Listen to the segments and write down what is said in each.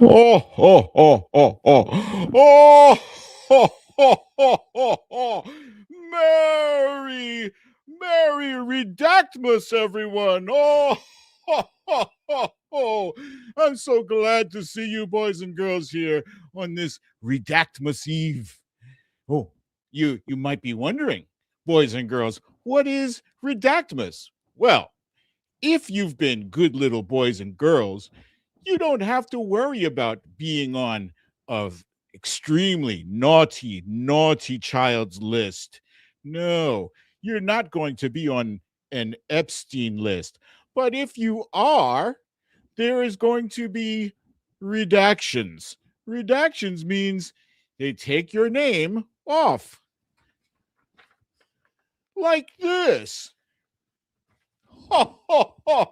Oh, oh, oh, oh, oh, oh, oh, oh, oh, oh, oh. Merry, Merry Redactmas, everyone. Oh, oh, oh, oh, oh. I'm so glad to see you boys and girls here on this Redactmas Eve. Oh, you might be wondering, boys and girls, what is Redactmas? Well, if you've been good little boys and girls, you don't have to worry about being on a extremely naughty child's list. No, you're not going to be on an Epstein list. But if you are, there is going to be redactions. Redactions means they take your name off like this. Ho, ho, ho.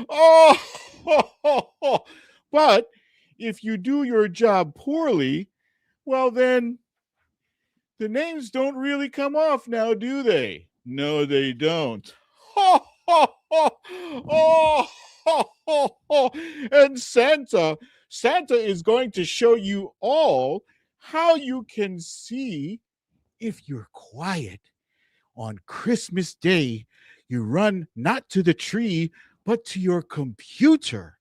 Oh, ho, ho, ho. But if you do your job poorly, well, then the names don't really come off now, do they? No, they don't. Ho, ho, ho. Oh, ho, ho, ho. And Santa is going to show you all how you can see if you're quiet on Christmas Day. You run not to the tree, but to your computer.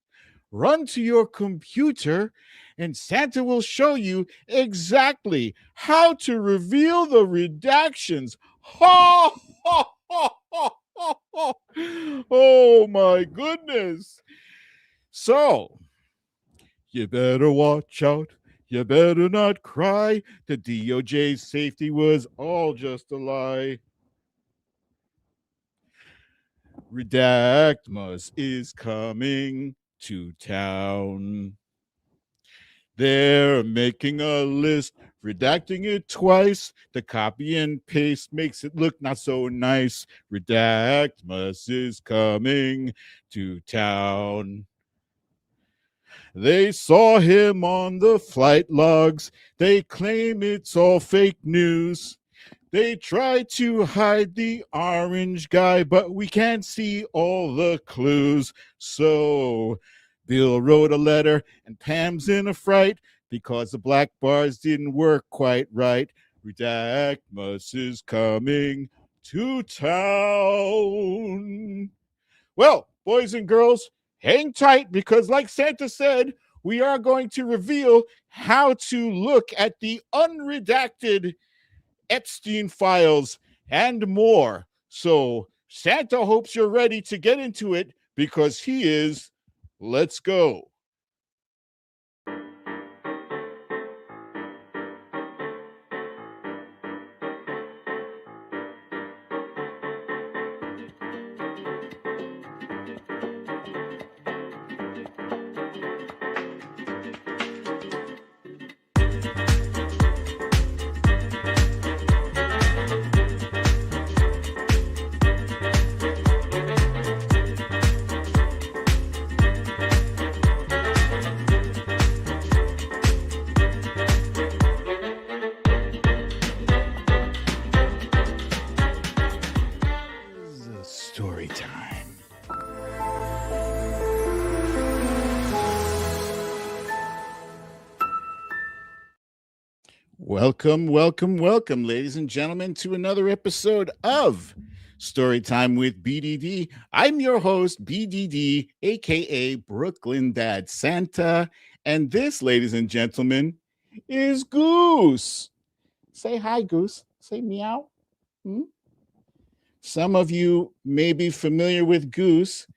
Run to your computer, and Santa will show you exactly how to reveal the redactions. Ha, ha, ha, ha, ha, ha. Oh, my goodness. So, you better watch out. You better not cry. The DOJ's safety was all just a lie. Redactmas is coming to town. They're making a list, redacting it twice. The copy and paste makes it look not so nice. Redactmas is coming to town. They saw him on the flight logs. They claim it's all fake news. They try to hide the orange guy, but we can't see all the clues. So Bill wrote a letter, and Pam's in a fright because the black bars didn't work quite right. Redactmas is coming to town. Well, boys and girls, hang tight because, like Santa said, we are going to reveal how to look at the unredacted Epstein files and more. So Santa hopes you're ready to get into it because he is. Let's go. Story time. Welcome, ladies and gentlemen, to another episode of Storytime with BDD. I'm your host, BDD, aka Brooklyn Dad Santa, and this, ladies and gentlemen, is Goose. Say hi, Goose. Say meow. Hmm? Some of you may be familiar with Goose.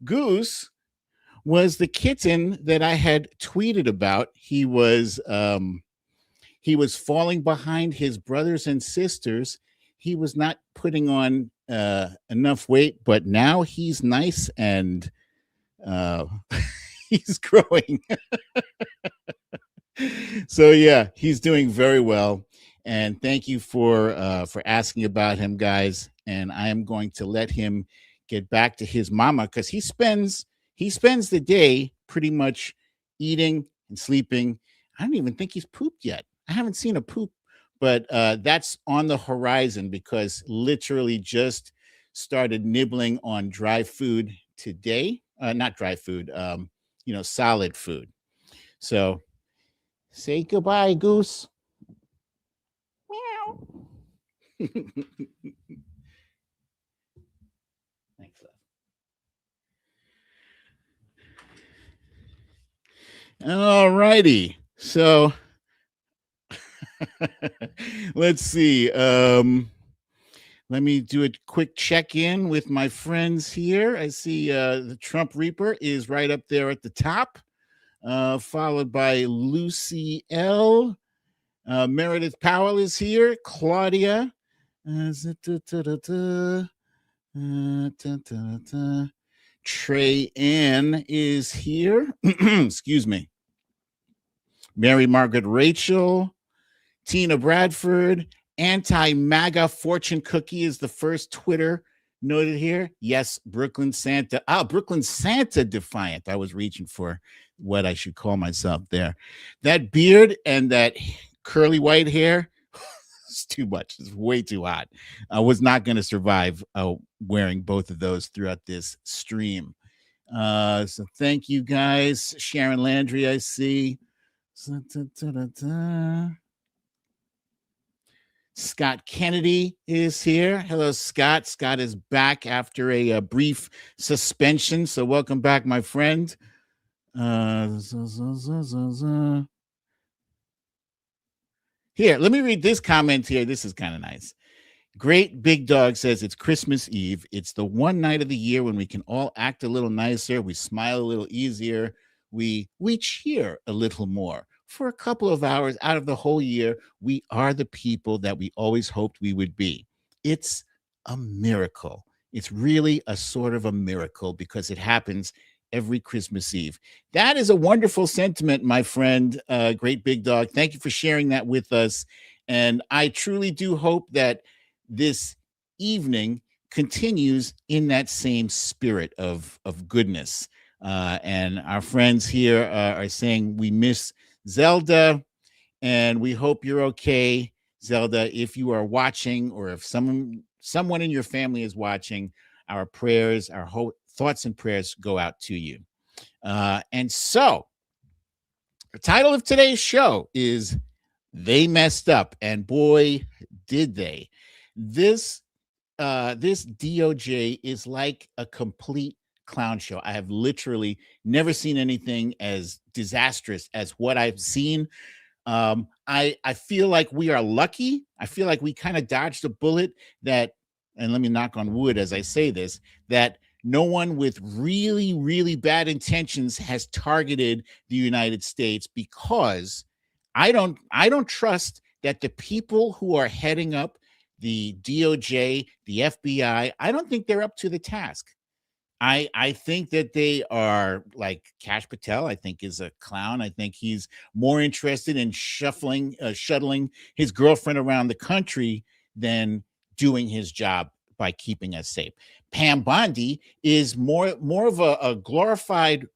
Goose was the kitten that I had tweeted about. He was falling behind his brothers and sisters. He was not putting on enough weight, but now he's nice and uh, he's growing. So yeah, he's doing very well. And thank you for asking about him, guys. And I am going to let him get back to his mama because he spends the day pretty much eating and sleeping. I don't even think he's pooped yet. I haven't seen a poop, but that's on the horizon because literally just started nibbling on dry food today. Not dry food, solid food. So say goodbye, Goose. Meow. Thanks, love. All righty. So let's see. Let me do a quick check-in with my friends here. I see the Trump Reaper is right up there at the top, followed by Lucy L. Meredith Powell is here. Claudia. Trey Ann is here. Excuse me. Mary Margaret Rachel. Tina Bradford. Anti-MAGA fortune cookie is the first Twitter noted here. Yes, Brooklyn Santa. Brooklyn Santa defiant. I was reaching for what I should call myself there. That beard and that curly white hair, it's too much. It's way too hot. I was not going to survive wearing both of those throughout this stream. So thank you guys. Sharon Landry, I see. Scott Kennedy is here. Hello, Scott. Scott is back after a brief suspension. So welcome back, my friend. Here, let me read this comment here. This is kind of nice. Great Big Dog says it's Christmas Eve. It's the one night of the year when we can all act a little nicer. We smile a little easier. We cheer a little more. For a couple of hours out of the whole year, we are the people that we always hoped we would be. It's a miracle. It's really a sort of a miracle because it happens every Christmas Eve. That is a wonderful sentiment, my friend, Great Big Dog. Thank you for sharing that with us. And I truly do hope that this evening continues in that same spirit of goodness. And our friends here are saying we miss Zelda, and we hope you're okay, Zelda. If you are watching, or if someone in your family is watching, our prayers, our thoughts and prayers go out to you. And so, the title of today's show is "They Messed Up," and boy, did they! This DOJ is like a complete clown show. I have literally never seen anything as disastrous as what I've seen. I feel like we are lucky. I feel like we kind of dodged a bullet that, and let me knock on wood as I say this, that no one with really, really bad intentions has targeted the United States, because I don't trust that the people who are heading up the DOJ, the FBI, I don't think they're up to the task. I think that they are like Kash Patel, I think, is a clown. I think he's more interested in shuttling his girlfriend around the country than doing his job by keeping us safe. Pam Bondi is more of a glorified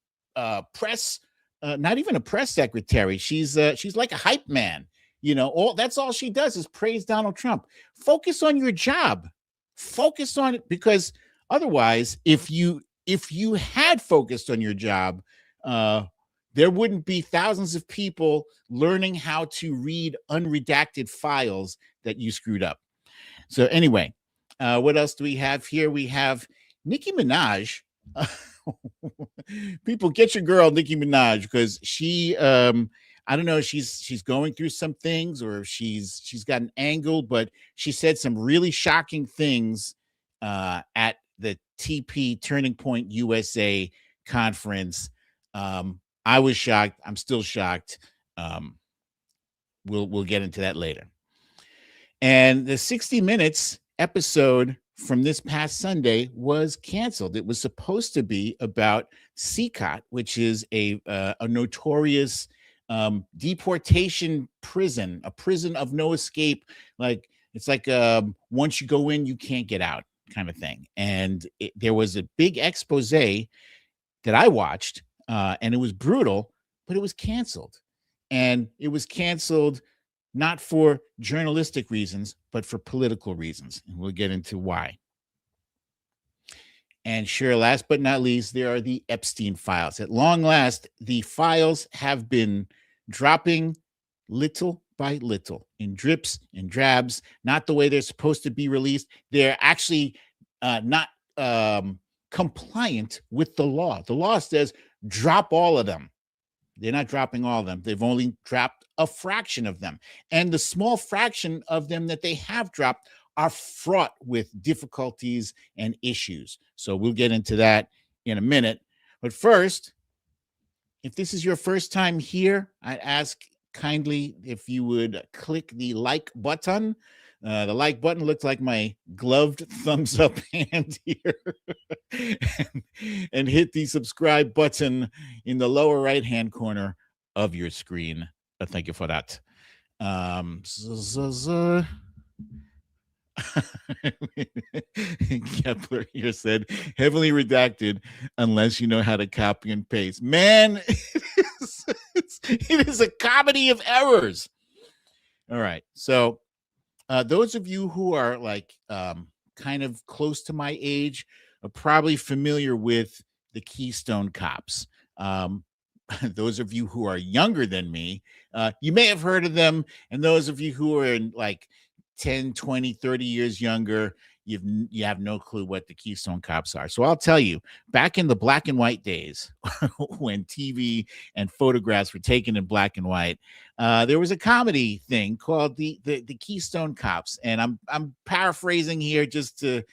press, not even a press secretary. She's like a hype man. You know, that's all she does is praise Donald Trump. Focus on your job. Focus on it, because otherwise, if you had focused on your job, there wouldn't be thousands of people learning how to read unredacted files that you screwed up. So anyway, what else do we have here? We have Nicki Minaj. People, get your girl Nicki Minaj, because she I don't know, she's going through some things, or she's got an angle, but she said some really shocking things at the TP Turning Point USA conference. I was shocked. I'm still shocked. We'll get into that later. And the 60 Minutes episode from this past Sunday was canceled. It was supposed to be about CCOT, which is a notorious deportation prison, a prison of no escape. Like, it's like once you go in, you can't get out kind of thing. And there was a big expose that I watched, and it was brutal, but it was canceled. And it was canceled not for journalistic reasons, but for political reasons. And we'll get into why. And sure, last but not least, there are the Epstein files. At long last, the files have been dropping little by little in drips and drabs, not the way they're supposed to be released. They're actually not compliant with the law. The law says drop all of them. They're not dropping all of them. They've only dropped a fraction of them. And the small fraction of them that they have dropped are fraught with difficulties and issues. So we'll get into that in a minute. But first, if this is your first time here, I ask kindly if you would click the like button. The like button looks like my gloved thumbs up hand here. and hit the subscribe button in the lower right hand corner of your screen. Thank you for that. Kepler here said, heavily redacted unless you know how to copy and paste. Man, it is a comedy of errors. All right. So those of you who are like kind of close to my age are probably familiar with the Keystone Cops. Those of you who are younger than me, you may have heard of them. And those of you who are in like 10, 20, 30 years younger, you have no clue what the Keystone Cops are. So I'll tell you, back in the black and white days when TV and photographs were taken in black and white, there was a comedy thing called the Keystone Cops. And I'm paraphrasing here just to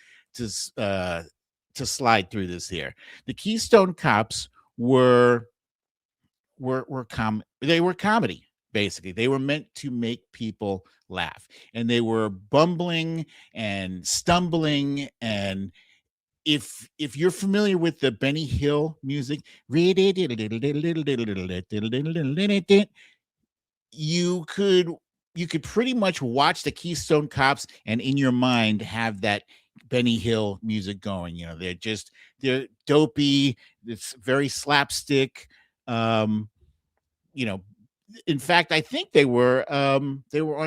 slide through this here. The Keystone Cops were comedy. Basically, they were meant to make people laugh, and they were bumbling and stumbling. And if you're familiar with the Benny Hill music, you could pretty much watch the Keystone Cops and in your mind have that Benny Hill music going. You know, they're dopey. It's very slapstick. You know, in fact, I think they were on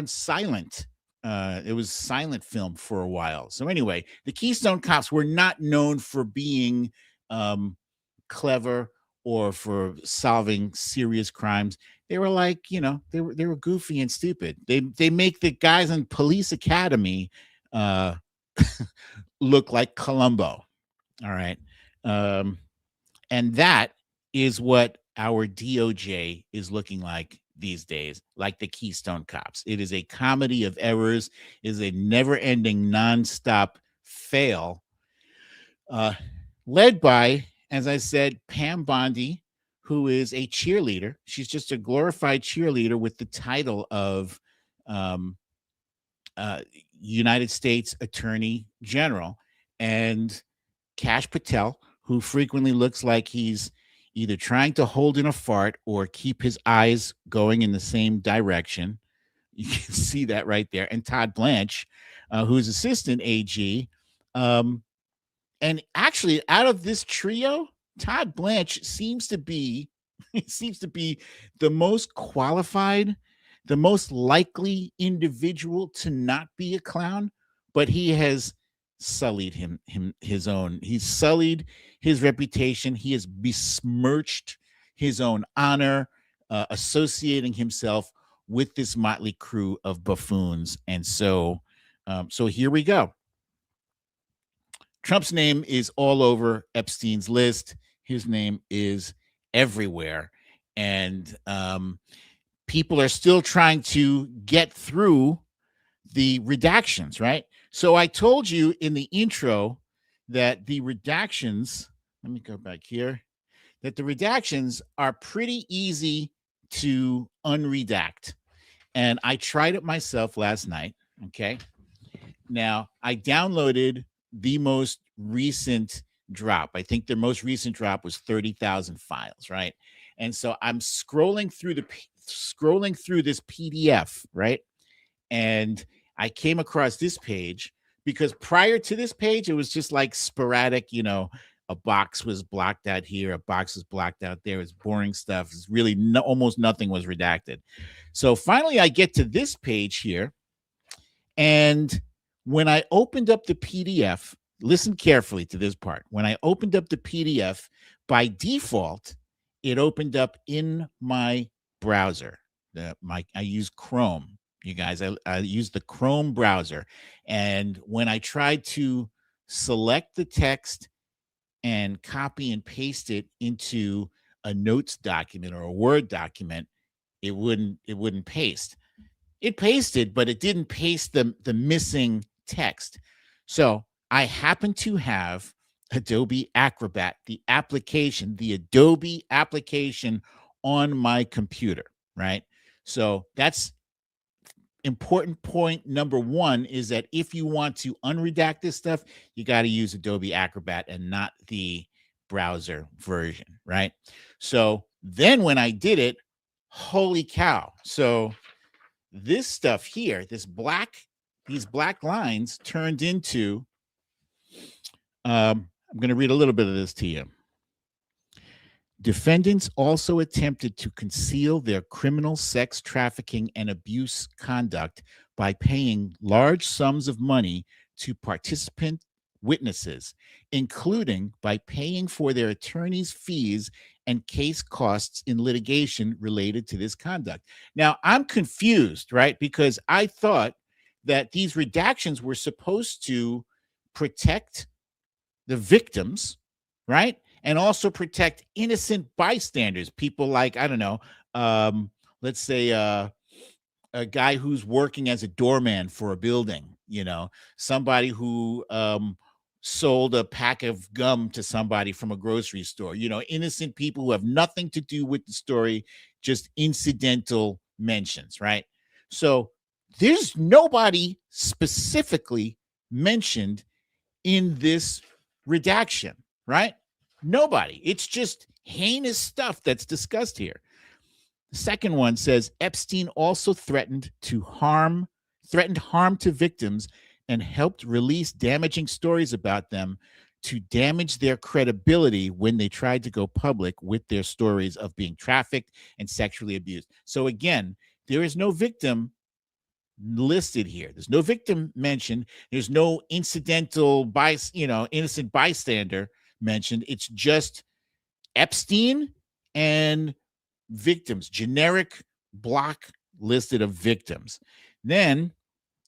silent. It was silent film for a while. So anyway, the Keystone Cops were not known for being clever or for solving serious crimes. They were like, you know, they were goofy and stupid. They make the guys in Police Academy look like Columbo. All right. And that is what our DOJ is looking like these days, like the Keystone Cops. It is a comedy of errors, is a never-ending, nonstop fail, led by, as I said, Pam Bondi, who is a cheerleader. She's just a glorified cheerleader with the title of United States Attorney General, and Kash Patel, who frequently looks like he's either trying to hold in a fart or keep his eyes going in the same direction. You can see that right there. And Todd Blanche, who's assistant AG. And actually, out of this trio, Todd Blanche seems to be the most qualified, the most likely individual to not be a clown, but he has sullied he's sullied his reputation. He has besmirched his own honor, associating himself with this motley crew of buffoons. And so here we go. Trump's name is all over Epstein's list. His name is everywhere. And people are still trying to get through the redactions, right? So I told you in the intro that the redactions, let me go back here, that the redactions are pretty easy to unredact. And I tried it myself last night, okay? Now, I downloaded the most recent drop. I think the most recent drop was 30,000 files, right? And so I'm scrolling through this PDF, right? And I came across this page because prior to this page, it was just like sporadic, you know, a box was blocked out here, a box was blocked out there. It's boring stuff. It's really almost nothing was redacted. So finally, I get to this page here. And when I opened up the PDF, listen carefully to this part. When I opened up the PDF, by default, it opened up in my browser. I use Chrome. You guys, I use the Chrome browser. And when I tried to select the text and copy and paste it into a notes document or a Word document, it wouldn't paste. It pasted, but it didn't paste the missing text. So I happen to have Adobe Acrobat, the application, the Adobe application on my computer, right? So that's important point number one, is that if you want to unredact this stuff, you got to use Adobe Acrobat and not the browser version, right? So then when I did it, holy cow. So this stuff here, these black lines turned into, I'm going to read a little bit of this to you. Defendants also attempted to conceal their criminal sex trafficking and abuse conduct by paying large sums of money to participant witnesses, including by paying for their attorneys' fees and case costs in litigation related to this conduct. Now, I'm confused, right? Because I thought that these redactions were supposed to protect the victims, right? And also protect innocent bystanders, people like, I don't know, let's say a guy who's working as a doorman for a building, somebody who sold a pack of gum to somebody from a grocery store, innocent people who have nothing to do with the story, just incidental mentions, right? So there's nobody specifically mentioned in this redaction, right? Nobody. It's just heinous stuff that's discussed here. The second one says Epstein also threatened harm to victims and helped release damaging stories about them to damage their credibility when they tried to go public with their stories of being trafficked and sexually abused. So again, there is no victim listed here. There's no victim mentioned. There's no innocent bystander mentioned. It's just Epstein and victims, generic block listed of victims. Then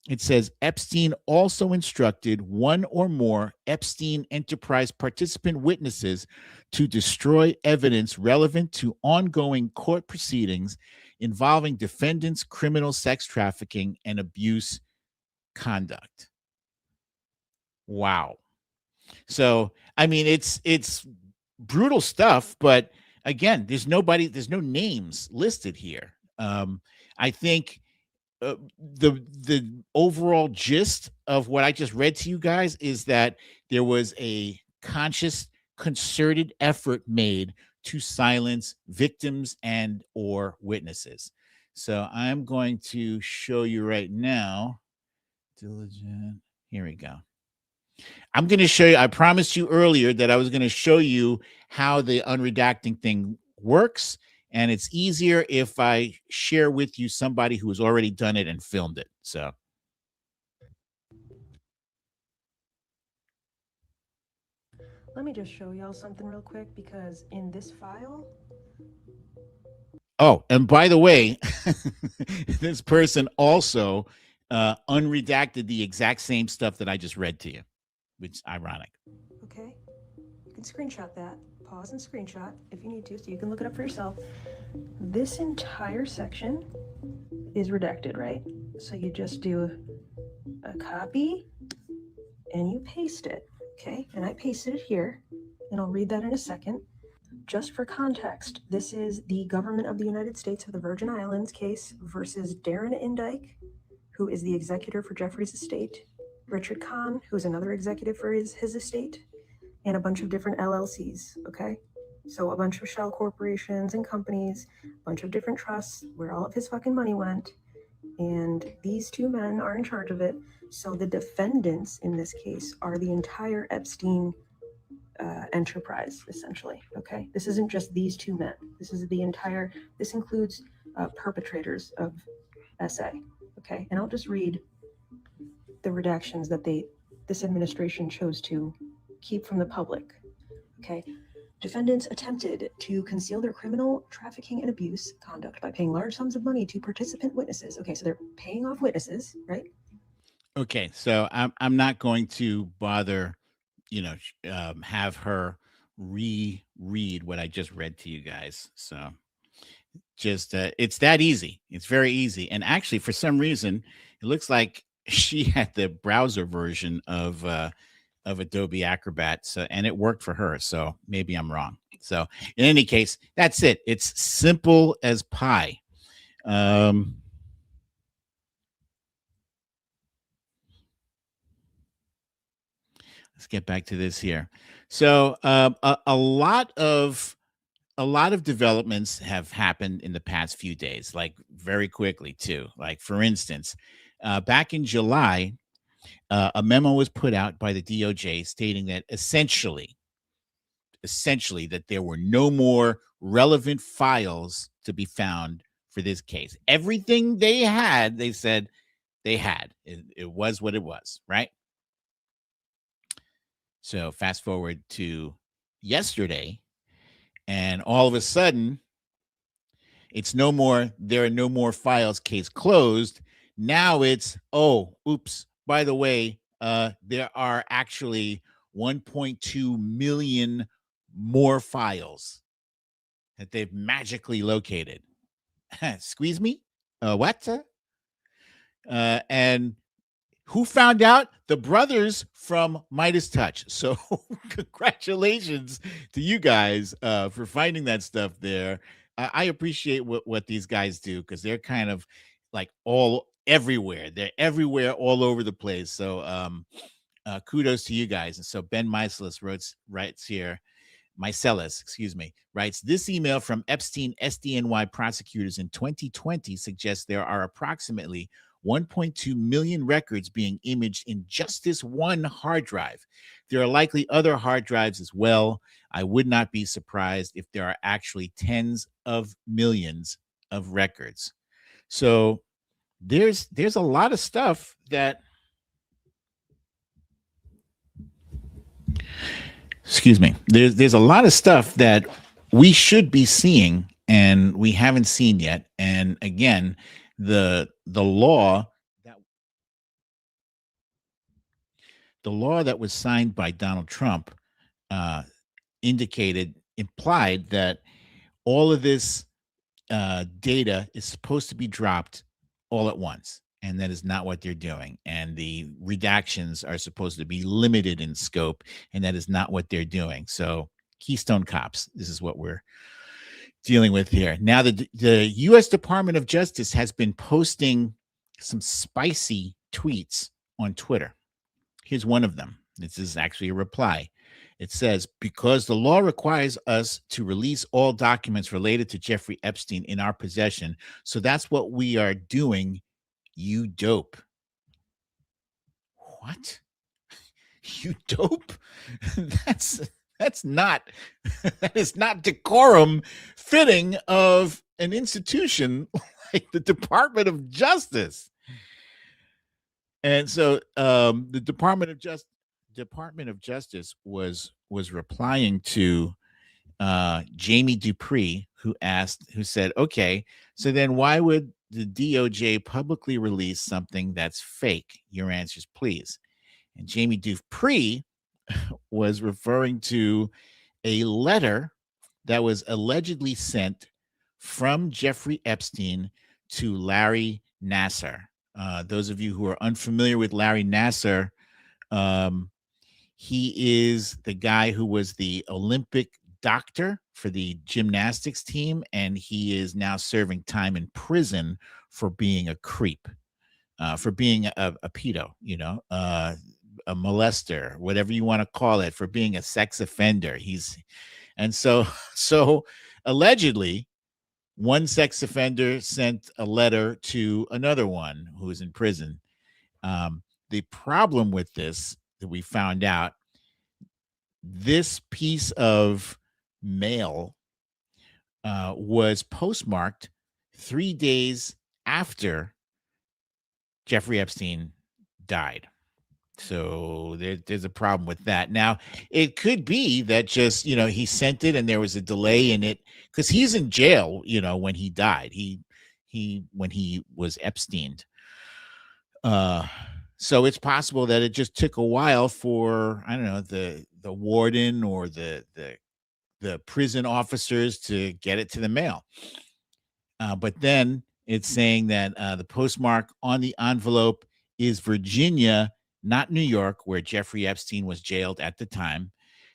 it says Epstein also instructed one or more Epstein Enterprise participant witnesses to destroy evidence relevant to ongoing court proceedings involving defendants' criminal sex trafficking and abuse conduct. Wow. So, I mean, it's brutal stuff, but again, there's no names listed here. I think the overall gist of what I just read to you guys is that there was a conscious, concerted effort made to silence victims and or witnesses. So I'm going to show you right now. Diligent. Here we go. I'm going to show you. I promised you earlier that I was going to show you how the unredacting thing works. And it's easier if I share with you somebody who has already done it and filmed it. So. Let me just show y'all something real quick, because in this file. Oh, and by the way, this person also unredacted the exact same stuff that I just read to you, which is ironic. Okay. You can screenshot that. Pause and screenshot if you need to, so you can look it up for yourself. This entire section is redacted, right? So you just do a copy and you paste it, okay? And I pasted it here, and I'll read that in a second. Just for context, this is the government of the United States of the Virgin Islands case versus Darren Indike, who is the executor for Jeffrey's estate, Richard Kahn, who's another executive for his estate, and a bunch of different LLCs, okay? So a bunch of shell corporations and companies, a bunch of different trusts where all of his fucking money went, and these two men are in charge of it. So the defendants in this case are the entire Epstein enterprise, essentially, okay? This isn't just these two men. This includes perpetrators of SA, okay? And I'll just read the redactions that they this administration chose to keep from the public. Okay. Defendants attempted to conceal their criminal trafficking and abuse conduct by paying large sums of money to participant witnesses. Okay, so they're paying off witnesses, right? Okay, so I'm not going to bother, have her reread what I just read to you guys. So just it's that easy. It's very easy. And actually, for some reason, it looks like she had the browser version of Adobe Acrobat, so and it worked for her. So maybe I'm wrong. So in any case, that's it. It's simple as pie. Let's get back to this here. So a lot of developments have happened in the past few days, like very quickly too. Like for instance, back in July, a memo was put out by the DOJ stating that essentially that there were no more relevant files to be found for this case. Everything they had, they said they had. It was what it was, right? So fast forward to yesterday, and all of a sudden, it's no more, there are no more files, case closed. Now it's, oh, oops, by the way, there are actually 1.2 million more files that they've magically located. Squeeze me? What? And who found out? The brothers from Midas Touch. So congratulations to you guys for finding that stuff there. I appreciate what these guys do because they're kind of like all everywhere. They're everywhere, all over the place. So kudos to you guys. And so Ben Meiselas writes here, Mycelis, excuse me, writes, this email from Epstein SDNY prosecutors in 2020 suggests there are approximately 1.2 million records being imaged in just this one hard drive. There are likely other hard drives as well. I would not be surprised if there are actually tens of millions of records. So there's a lot of stuff that, excuse me, there's a lot of stuff that we should be seeing and we haven't seen yet. And again, the law that was signed by Donald Trump implied that all of this data is supposed to be dropped all at once. And that is not what they're doing. And the redactions are supposed to be limited in scope. And that is not what they're doing. So Keystone Cops, this is what we're dealing with here. Now, the U.S. Department of Justice has been posting some spicy tweets on Twitter. Here's one of them. This is actually a reply. It says, because the law requires us to release all documents related to Jeffrey Epstein in our possession. So that's what we are doing, you dope. What? You dope? That's not, that is not decorum fitting of an institution like the Department of Justice. And so the Department of Justice was replying to Jamie Dupree, who said, okay, so then why would the DOJ publicly release something that's fake? Your answers, please. And Jamie Dupree was referring to a letter that was allegedly sent from Jeffrey Epstein to Larry Nassar. Those of you who are unfamiliar with Larry Nassar, he is the guy who was the Olympic doctor for the gymnastics team, and he is now serving time in prison for being a creep, for being a pedo, a molester, whatever you want to call it, for being a sex offender. So allegedly, one sex offender sent a letter to another one who is in prison. The problem with this that we found out, this piece of mail was postmarked 3 days after Jeffrey Epstein died. So there's a problem with that. Now, it could be that just, he sent it and there was a delay in it because he's in jail, when he died. When he was Epstein. Uh, so it's possible that it just took a while for, I don't know, the warden or the prison officers to get it to the mail. But then it's saying that the postmark on the envelope is Virginia, not New York, where Jeffrey Epstein was jailed at the time.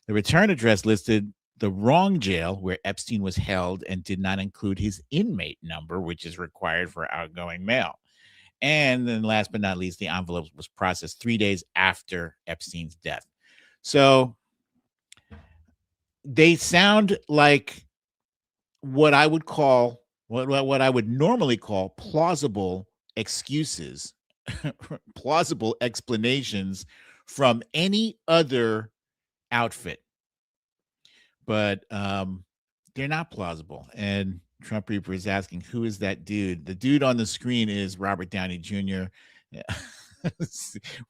The return address listed the wrong jail where Epstein was held and did not include his inmate number, which is required for outgoing mail. And then last but not least, the envelope was processed 3 days after Epstein's death. So they sound like what I would call what I would normally call plausible excuses, plausible explanations from any other outfit. But they're not plausible. And Trump Reaper is asking, who is that dude? The dude on the screen is Robert Downey Jr.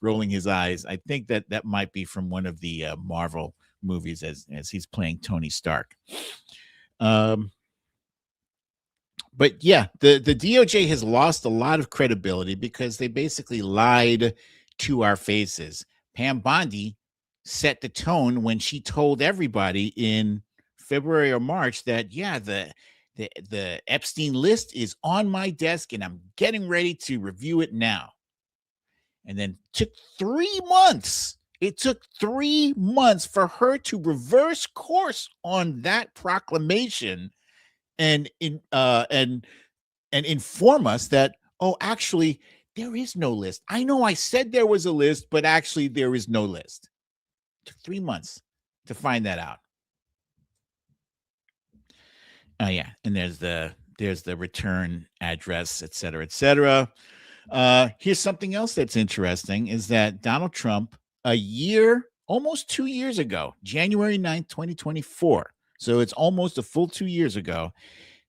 rolling his eyes. I think that might be from one of the Marvel movies as he's playing Tony Stark. But yeah, the DOJ has lost a lot of credibility because they basically lied to our faces. Pam Bondi set the tone when she told everybody in February or March that, yeah, the Epstein list is on my desk and I'm getting ready to review it now. And then took 3 months. It took 3 months for her to reverse course on that proclamation and inform us that, oh, actually, there is no list. I know I said there was a list, but actually there is no list. It took 3 months to find that out. Oh yeah, and there's the return address, et cetera, et cetera. Here's something else that's interesting is that Donald Trump, almost 2 years ago, January 9th, 2024. So it's almost a full 2 years ago.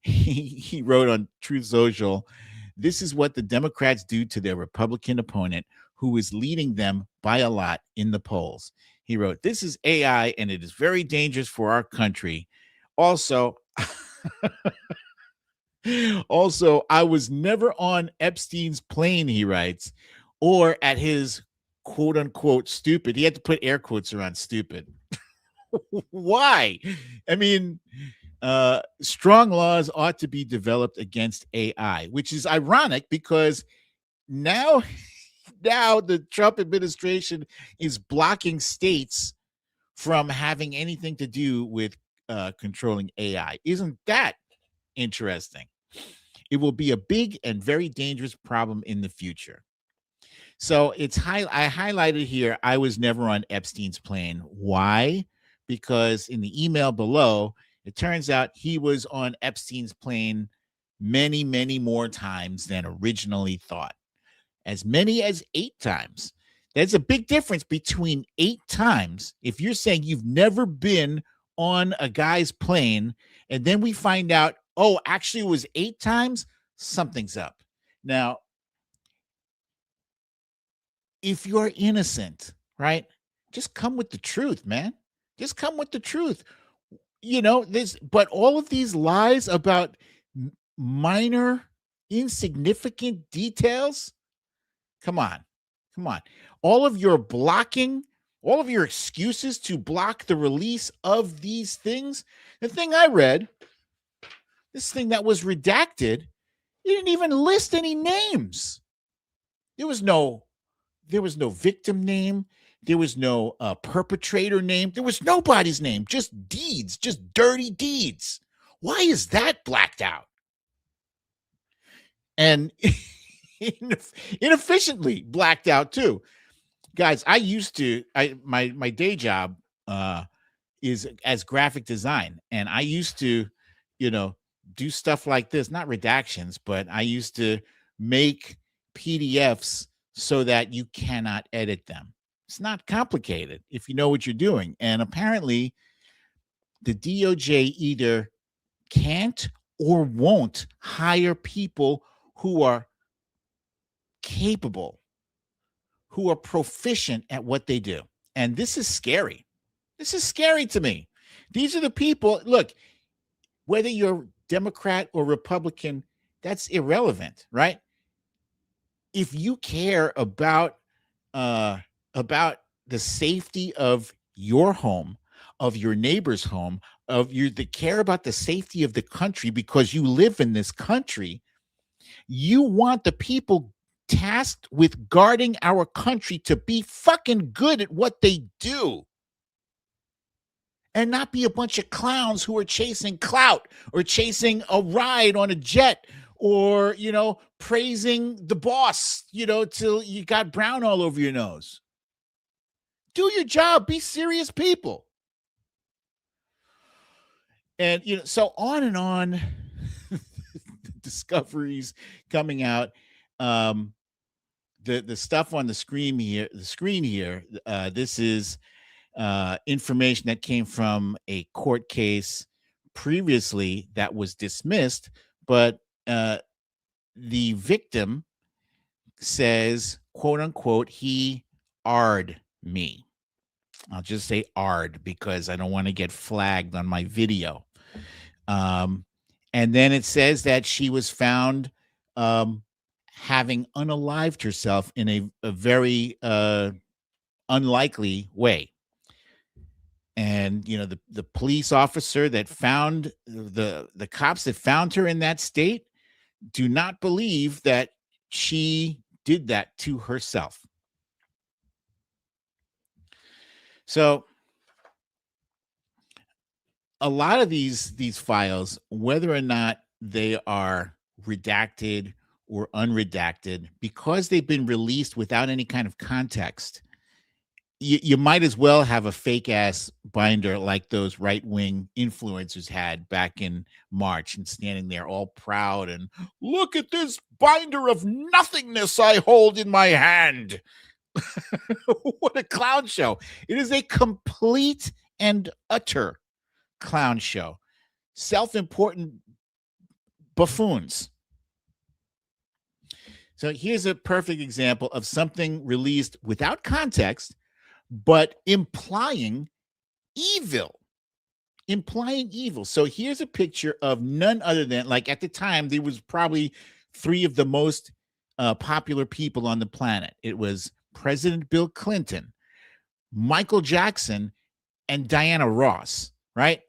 He wrote on Truth Social, this is what the Democrats do to their Republican opponent who is leading them by a lot in the polls. He wrote, this is AI and it is very dangerous for our country. Also, I was never on Epstein's plane, he writes, or at his quote unquote stupid. He had to put air quotes around stupid. Why? I mean, strong laws ought to be developed against AI, which is ironic because now the Trump administration is blocking states from having anything to do with controlling AI. Isn't that interesting? It will be a big and very dangerous problem in the future. So I highlighted here, I was never on Epstein's plane. Why? Because in the email below, it turns out he was on Epstein's plane many, many more times than originally thought. As many as 8 times. There's a big difference between 8 times. If you're saying you've never been on a guy's plane, and then we find out, oh, actually it was 8 times, something's up. Now, if you're innocent, right, just come with the truth, man. Just come with the truth. But all of these lies about minor, insignificant details, come on. All of your excuses to block the release of these things. The thing I read, this thing that was redacted, it didn't even list any names. There was no victim name. There was no perpetrator name. There was nobody's name, just deeds, just dirty deeds. Why is that blacked out? And inefficiently blacked out too. Guys, my day job is as graphic design, and I used to, do stuff like this, not redactions, but I used to make PDFs so that you cannot edit them. It's not complicated if you know what you're doing. And apparently the DOJ either can't or won't hire people who are capable, who are proficient at what they do. And this is scary. This is scary to me. These are the people, look, whether you're Democrat or Republican, that's irrelevant, right? If you care about the safety of your home, of your neighbor's home, of you that care about the safety of the country because you live in this country, you want the people tasked with guarding our country to be fucking good at what they do and not be a bunch of clowns who are chasing clout or chasing a ride on a jet or, praising the boss, till you got brown all over your nose. Do your job. Be serious people. And, so on and on, discoveries coming out. The stuff on the screen here, this is information that came from a court case previously that was dismissed, but the victim says, quote unquote, he AR'd me. I'll just say AR'd because I don't want to get flagged on my video. And then it says that she was found having unalived herself in a very unlikely way. And, the police officer that found the cops that found her in that state do not believe that she did that to herself. So a lot of these files, whether or not they are redacted or unredacted, because they've been released without any kind of context, you might as well have a fake ass binder like those right-wing influencers had back in March and standing there all proud and look at this binder of nothingness I hold in my hand. What a clown show. It is a complete and utter clown show. Self-important buffoons. So here's a perfect example of something released without context, but implying evil. So here's a picture of none other than, like, at the time, there was probably three of the most popular people on the planet. It was President Bill Clinton, Michael Jackson, and Diana Ross, right?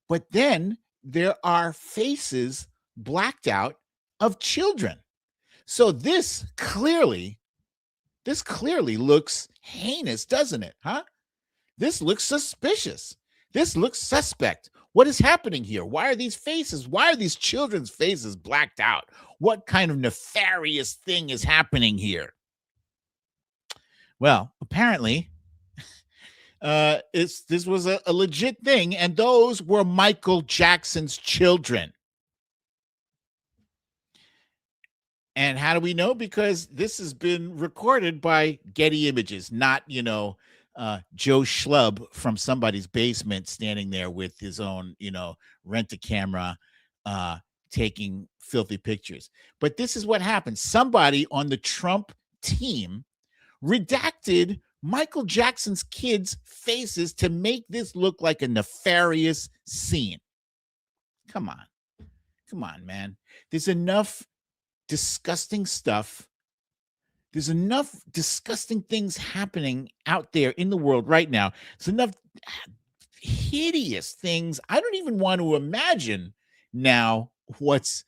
But then there are faces blacked out of children. So this clearly looks heinous, doesn't it? Huh? This looks suspicious. This looks suspect. What is happening here? Why are these children's faces blacked out? What kind of nefarious thing is happening here? Well, apparently, this was a legit thing, and those were Michael Jackson's children. And how do we know? Because this has been recorded by Getty Images, not, Joe Schlub from somebody's basement standing there with his own, rent-a-camera, taking filthy pictures. But this is what happened. Somebody on the Trump team redacted Michael Jackson's kids' faces to make this look like a nefarious scene. Come on, man. There's enough disgusting stuff. There's enough disgusting things happening out there in the world right now. There's enough hideous things. I don't even want to imagine now what's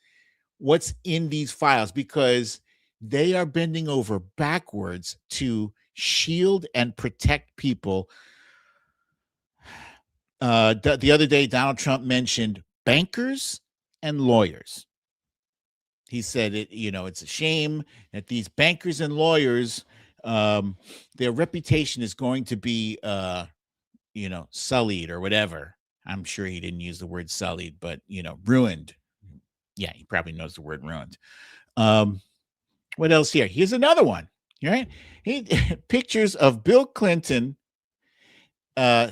in these files, because they are bending over backwards to shield and protect people. The other day, Donald Trump mentioned bankers and lawyers. He said it's a shame that these bankers and lawyers, their reputation is going to be, sullied or whatever. I'm sure he didn't use the word sullied, but, ruined. Yeah, he probably knows the word ruined. What else here? Here's another one, right? Pictures of Bill Clinton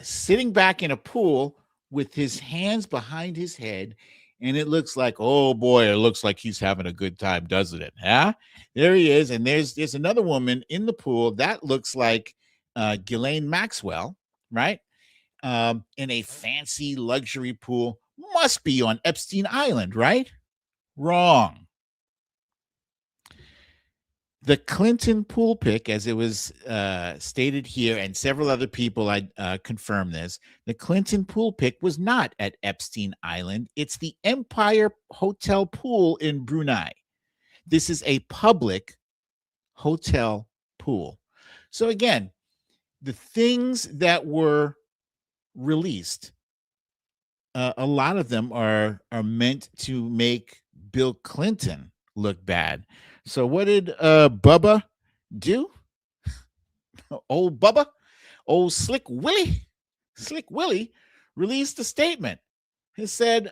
sitting back in a pool with his hands behind his head and it looks like, oh boy, it looks like he's having a good time, doesn't it? Huh? There he is, and there's another woman in the pool that looks like Ghislaine Maxwell, right? In a fancy luxury pool. Must be on Epstein Island, right? Wrong. The Clinton pool pick, as it was stated here, and several other people I confirm this, the Clinton pool pick was not at Epstein Island. It's the Empire Hotel pool in Brunei. This is a public hotel pool. So again, the things that were released, a lot of them are meant to make Bill Clinton look bad. So what did Bubba do? Old Bubba, old Slick Willie released a statement. He said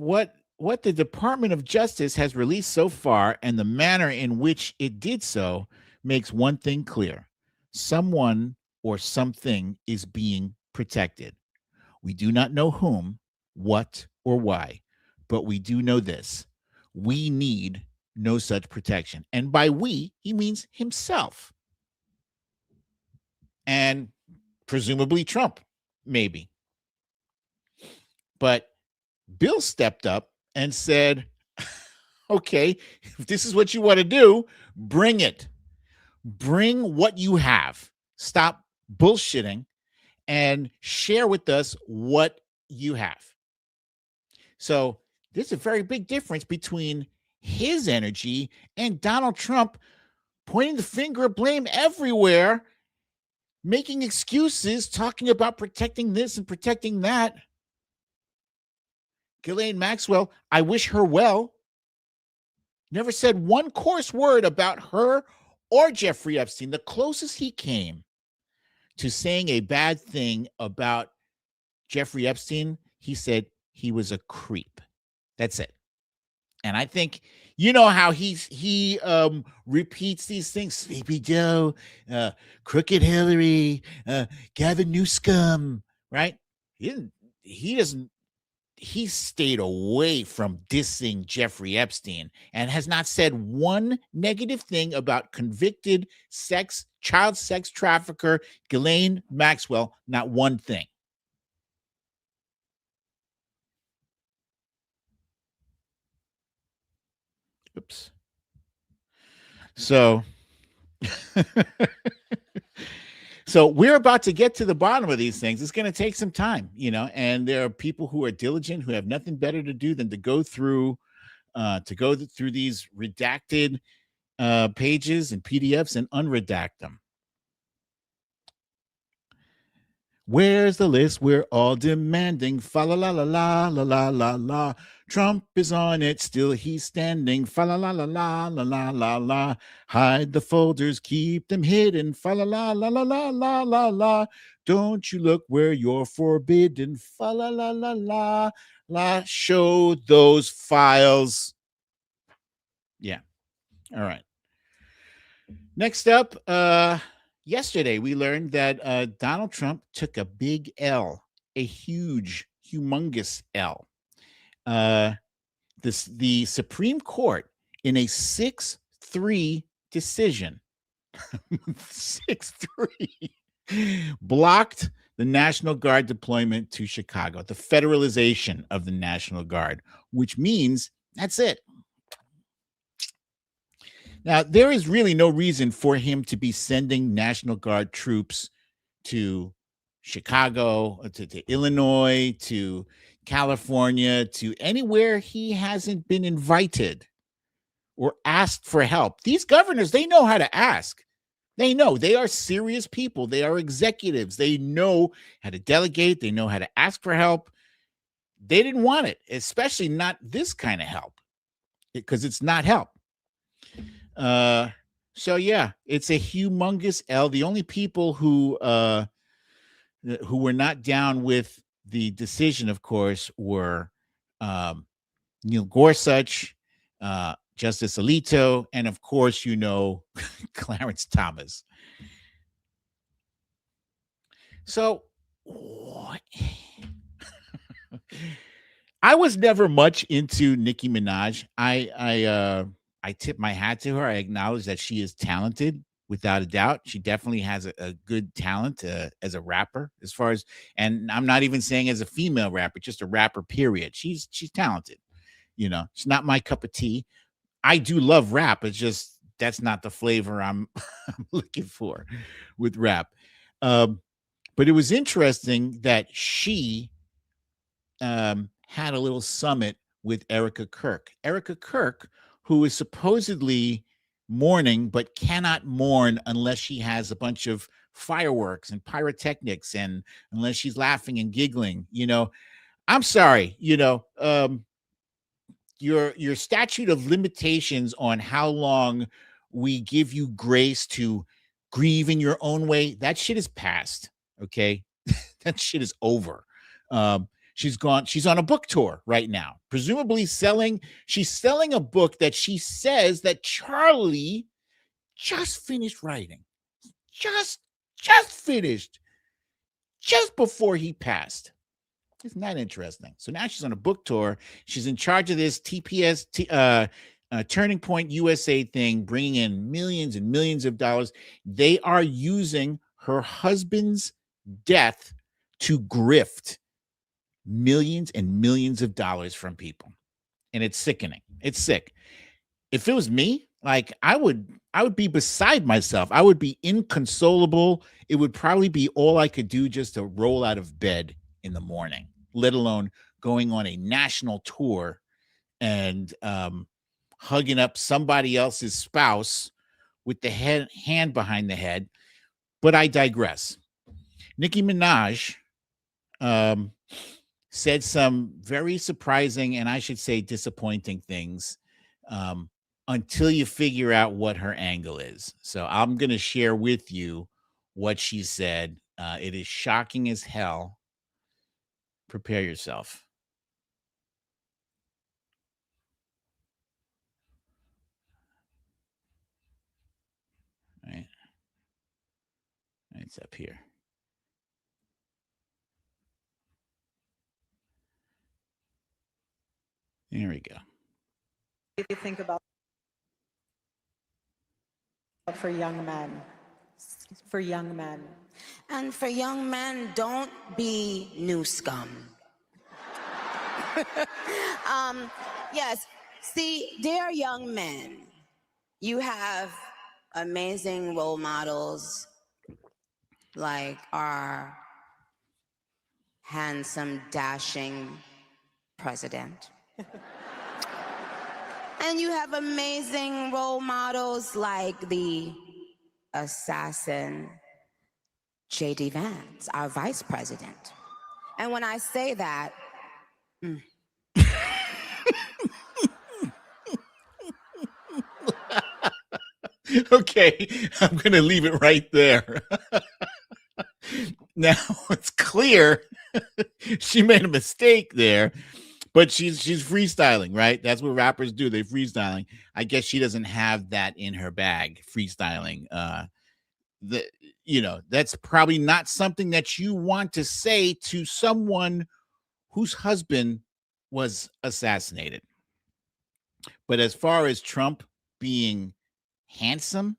what the Department of Justice has released so far and the manner in which it did so makes one thing clear. Someone or something is being protected. We do not know whom, what, or why, but we do know this. We need no such protection. And by we, he means himself. And presumably Trump, maybe. But Bill stepped up and said, okay, if this is what you want to do, bring it. Bring what you have. Stop bullshitting and share with us what you have. So there's a very big difference between his energy and Donald Trump pointing the finger of blame everywhere, making excuses, talking about protecting this and protecting that. Ghislaine Maxwell, I wish her well. Never said one coarse word about her or Jeffrey Epstein. The closest he came to saying a bad thing about Jeffrey Epstein, he said he was a creep. That's it. And I think, you know how he repeats these things, Sleepy Joe, Crooked Hillary, Gavin Newsom, right? He stayed away from dissing Jeffrey Epstein and has not said one negative thing about convicted child sex trafficker Ghislaine Maxwell, not one thing. Oops. So so we're about to get to the bottom of these things. It's going to take some time, and there are people who are diligent, who have nothing better to do than to go through these redacted pages and PDFs and unredact them. Where's the list? We're all demanding. Fa la la la la la la la la. Trump is on it, still he's standing. Fa la la la la la la la la. Hide the folders, keep them hidden. Fa la la la la la la la la. Don't you look where you're forbidden. Fa la la la la la. Show those files. Yeah. All right. Next up, yesterday, we learned that Donald Trump took a big L, a humongous L. The Supreme Court, in a 6-3 decision, 6-3, blocked the National Guard deployment to Chicago, the federalization of the National Guard, which means that's it. Now, there is really no reason for him to be sending National Guard troops to Chicago, to Illinois, to California, to anywhere he hasn't been invited or asked for help. These governors, they know how to ask. They know. They are serious people. They are executives. They know how to delegate. They know how to ask for help. They didn't want it, especially not this kind of help, because it's not help. So yeah, it's a humongous L. The only people who were not down with the decision, of course, were Neil Gorsuch, Justice Alito, and of course, Clarence Thomas. So I was never much into Nicki Minaj. I tip my hat to her. I acknowledge that she is talented without a doubt. She definitely has a good talent as a rapper. As far as, and I'm not even saying as a female rapper, just a rapper. Period. She's talented. You know, it's not my cup of tea. I do love rap. It's just that's not the flavor I'm, I'm looking for with rap. Um, but it was interesting that she had a little summit with Erica Kirk. Erica Kirk, who is supposedly mourning but cannot mourn unless she has a bunch of fireworks and pyrotechnics and unless she's laughing and giggling. You know, I'm sorry. You know, your statute of limitations on how long we give you grace to grieve in your own way, that shit is past. Okay. That shit is over. She's on a book tour right now, presumably she's selling a book that she says that Charlie just finished writing. Just finished just before he passed. Isn't that interesting? So now she's on a book tour. She's in charge of this Turning Point USA thing, bringing in millions and millions of dollars. They are using her husband's death to grift millions and millions of dollars from people. And it's sickening. It's sick. If it was me, like I would be beside myself. I would be inconsolable. It would probably be all I could do just to roll out of bed in the morning, let alone going on a national tour and hugging up somebody else's spouse with the hand behind the head. But I digress. Nicki Minaj said some very surprising and I should say disappointing things until you figure out what her angle is. So I'm going to share with you what she said. It is shocking as hell. Prepare yourself. All right. It's up here. There we go. If you think about for young men, And for young men, don't be new scum. Yes, see, dear young men, you have amazing role models like our handsome, dashing president. And you have amazing role models like the assassin J.D. Vance, our vice president. And when I say that, Okay, I'm going to leave it right there. Now it's clear she made a mistake there, but she's freestyling, right? That's what rappers do. They freestyling. I guess she doesn't have that in her bag, freestyling. That's probably not something that you want to say to someone whose husband was assassinated. But as far as Trump being handsome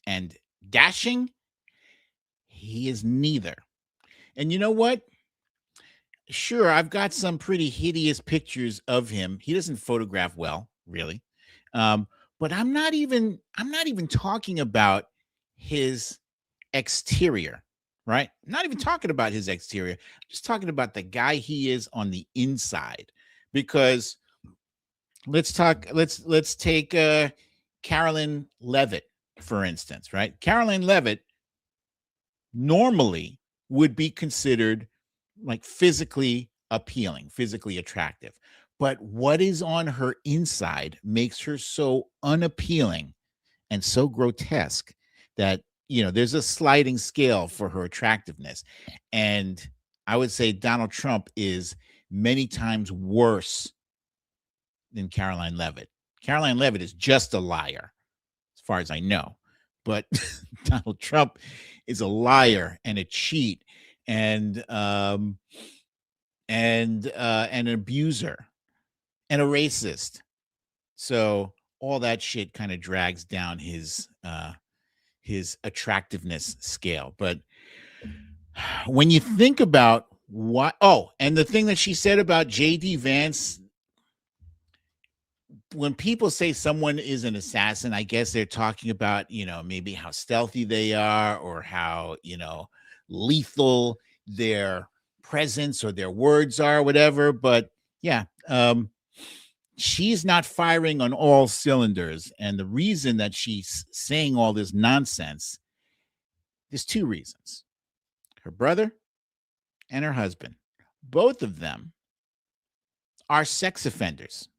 and dashing, he is neither. And you know what? Sure, I've got some pretty hideous pictures of him. He doesn't photograph well, really. But I'm not even talking about his exterior, right? I'm not even talking about his exterior. I'm just talking about the guy he is on the inside. Because let's take Carolyn Levitt, for instance, right? Carolyn Levitt normally would be considered like physically appealing, physically attractive. But what is on her inside makes her so unappealing and so grotesque that, there's a sliding scale for her attractiveness. And I would say Donald Trump is many times worse than Caroline Levitt. Caroline Levitt is just a liar, as far as I know. But Donald Trump is a liar and a cheat. And and an abuser and a racist. So all that shit kind of drags down his attractiveness scale. But when you think about and the thing that she said about JD Vance, when people say someone is an assassin, I guess they're talking about, maybe how stealthy they are or how, lethal their presence or their words are, whatever. But yeah, she's not firing on all cylinders. And the reason that she's saying all this nonsense, there's two reasons: her brother and her husband. Both of them are sex offenders.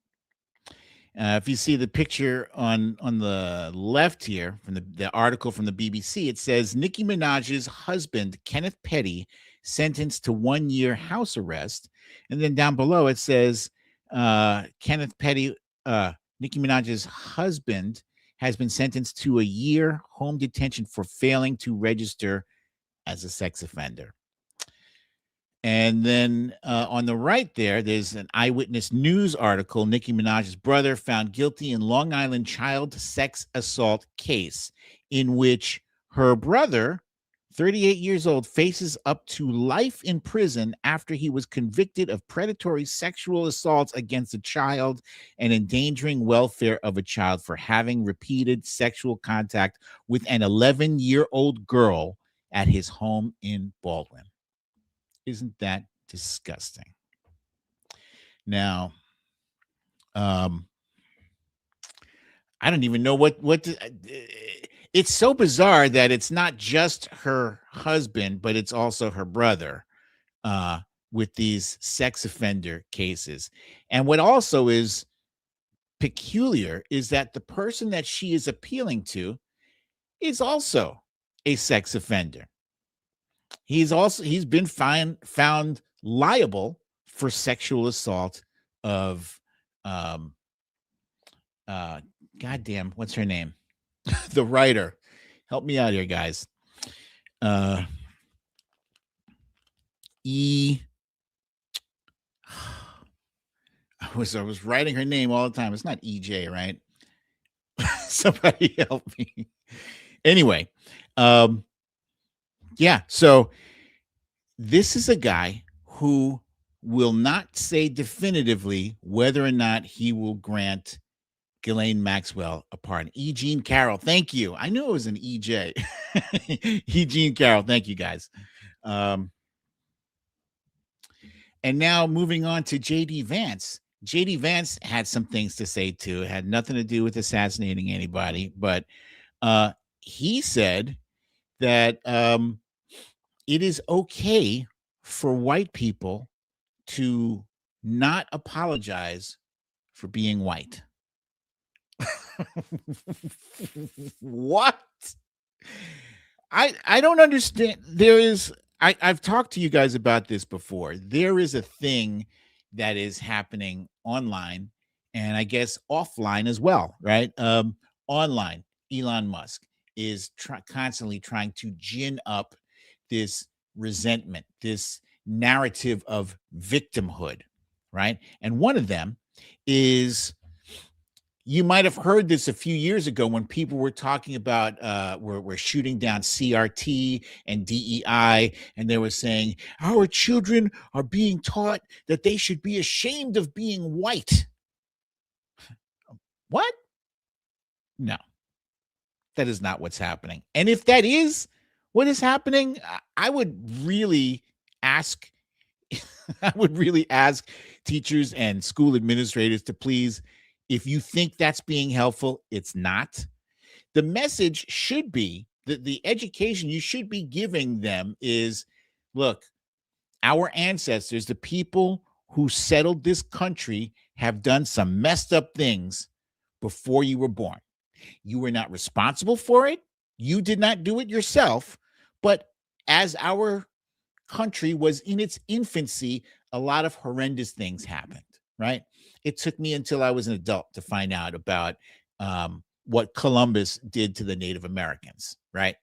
If you see the picture on the left here from the article from the BBC, it says Nicki Minaj's husband, Kenneth Petty, sentenced to 1 year house arrest. And then down below it says Kenneth Petty, Nicki Minaj's husband, has been sentenced to a year home detention for failing to register as a sex offender. And then on the right there's an Eyewitness News article. Nicki Minaj's brother found guilty in Long Island child sex assault case, in which her brother, 38 years old, faces up to life in prison after he was convicted of predatory sexual assaults against a child and endangering welfare of a child for having repeated sexual contact with an 11-year-old girl at his home in Baldwin. Isn't that disgusting? Now, I don't even know what it's so bizarre that it's not just her husband, but it's also her brother with these sex offender cases. And what also is peculiar is that the person that she is appealing to is also a sex offender. He's been found liable for sexual assault of goddamn, what's her name? The writer. Help me out here, guys. I was writing her name all the time. It's not EJ, right? Somebody help me. Anyway, yeah, so this is a guy who will not say definitively whether or not he will grant Ghislaine Maxwell a pardon. E. Jean Carroll, thank you. I knew it was an EJ. E. Jean Carroll, thank you, guys. And now moving on to J.D. Vance. J.D. Vance had some things to say too. It had nothing to do with assassinating anybody, but he said that it is okay for white people to not apologize for being white. What? I don't understand. I've talked to you guys about this before. There is a thing that is happening online and I guess offline as well, right? Online, Elon Musk is constantly trying to gin up this resentment, this narrative of victimhood, right? And one of them is, you might have heard this a few years ago when people were talking about we're shooting down CRT and DEI, and they were saying our children are being taught that they should be ashamed of being white. What? No, that is not what's happening. And if that is what is happening, I would really ask teachers and school administrators to please, if you think that's being helpful, it's not. The message should be that the education you should be giving them is, look, our ancestors, the people who settled this country, have done some messed up things before you were born. You were not responsible for it. You did not do it yourself. But as our country was in its infancy, a lot of horrendous things happened, right? It took me until I was an adult to find out about what Columbus did to the Native Americans, right?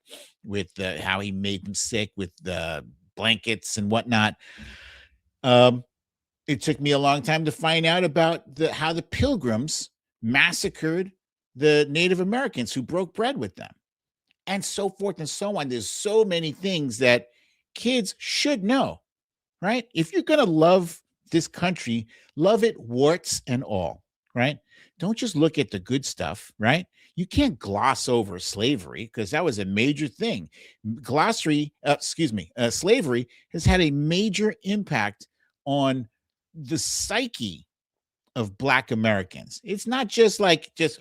With how he made them sick with the blankets and whatnot. It took me a long time to find out about how the Pilgrims massacred the Native Americans who broke bread with them, and so forth and so on. There's so many things that kids should know, right? If you're going to love this country, love it warts and all, right? Don't just look at the good stuff, right? You can't gloss over slavery because that was a major thing. Slavery has had a major impact on the psyche of Black Americans. It's not just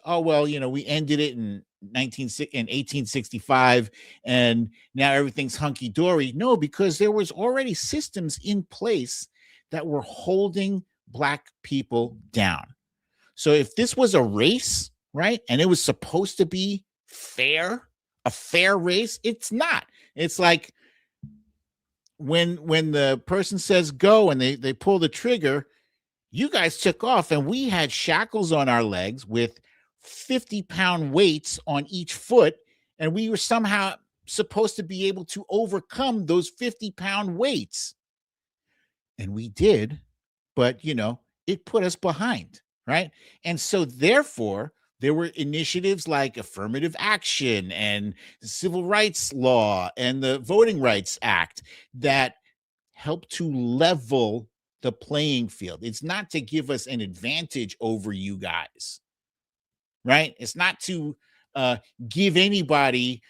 oh well, we ended it in 1865 and now everything's hunky dory. No, because there was already systems in place that were holding Black people down. So if this was a race, right, and it was supposed to be fair, a fair race, it's not. It's like when the person says go and they pull the trigger, you guys took off and we had shackles on our legs with 50-pound weights on each foot, and we were somehow supposed to be able to overcome those 50-pound weights. And we did, but it put us behind, right? And so therefore, there were initiatives like affirmative action and the civil rights law and the Voting Rights Act that helped to level the playing field. It's not to give us an advantage over you guys, right? It's not to give anybody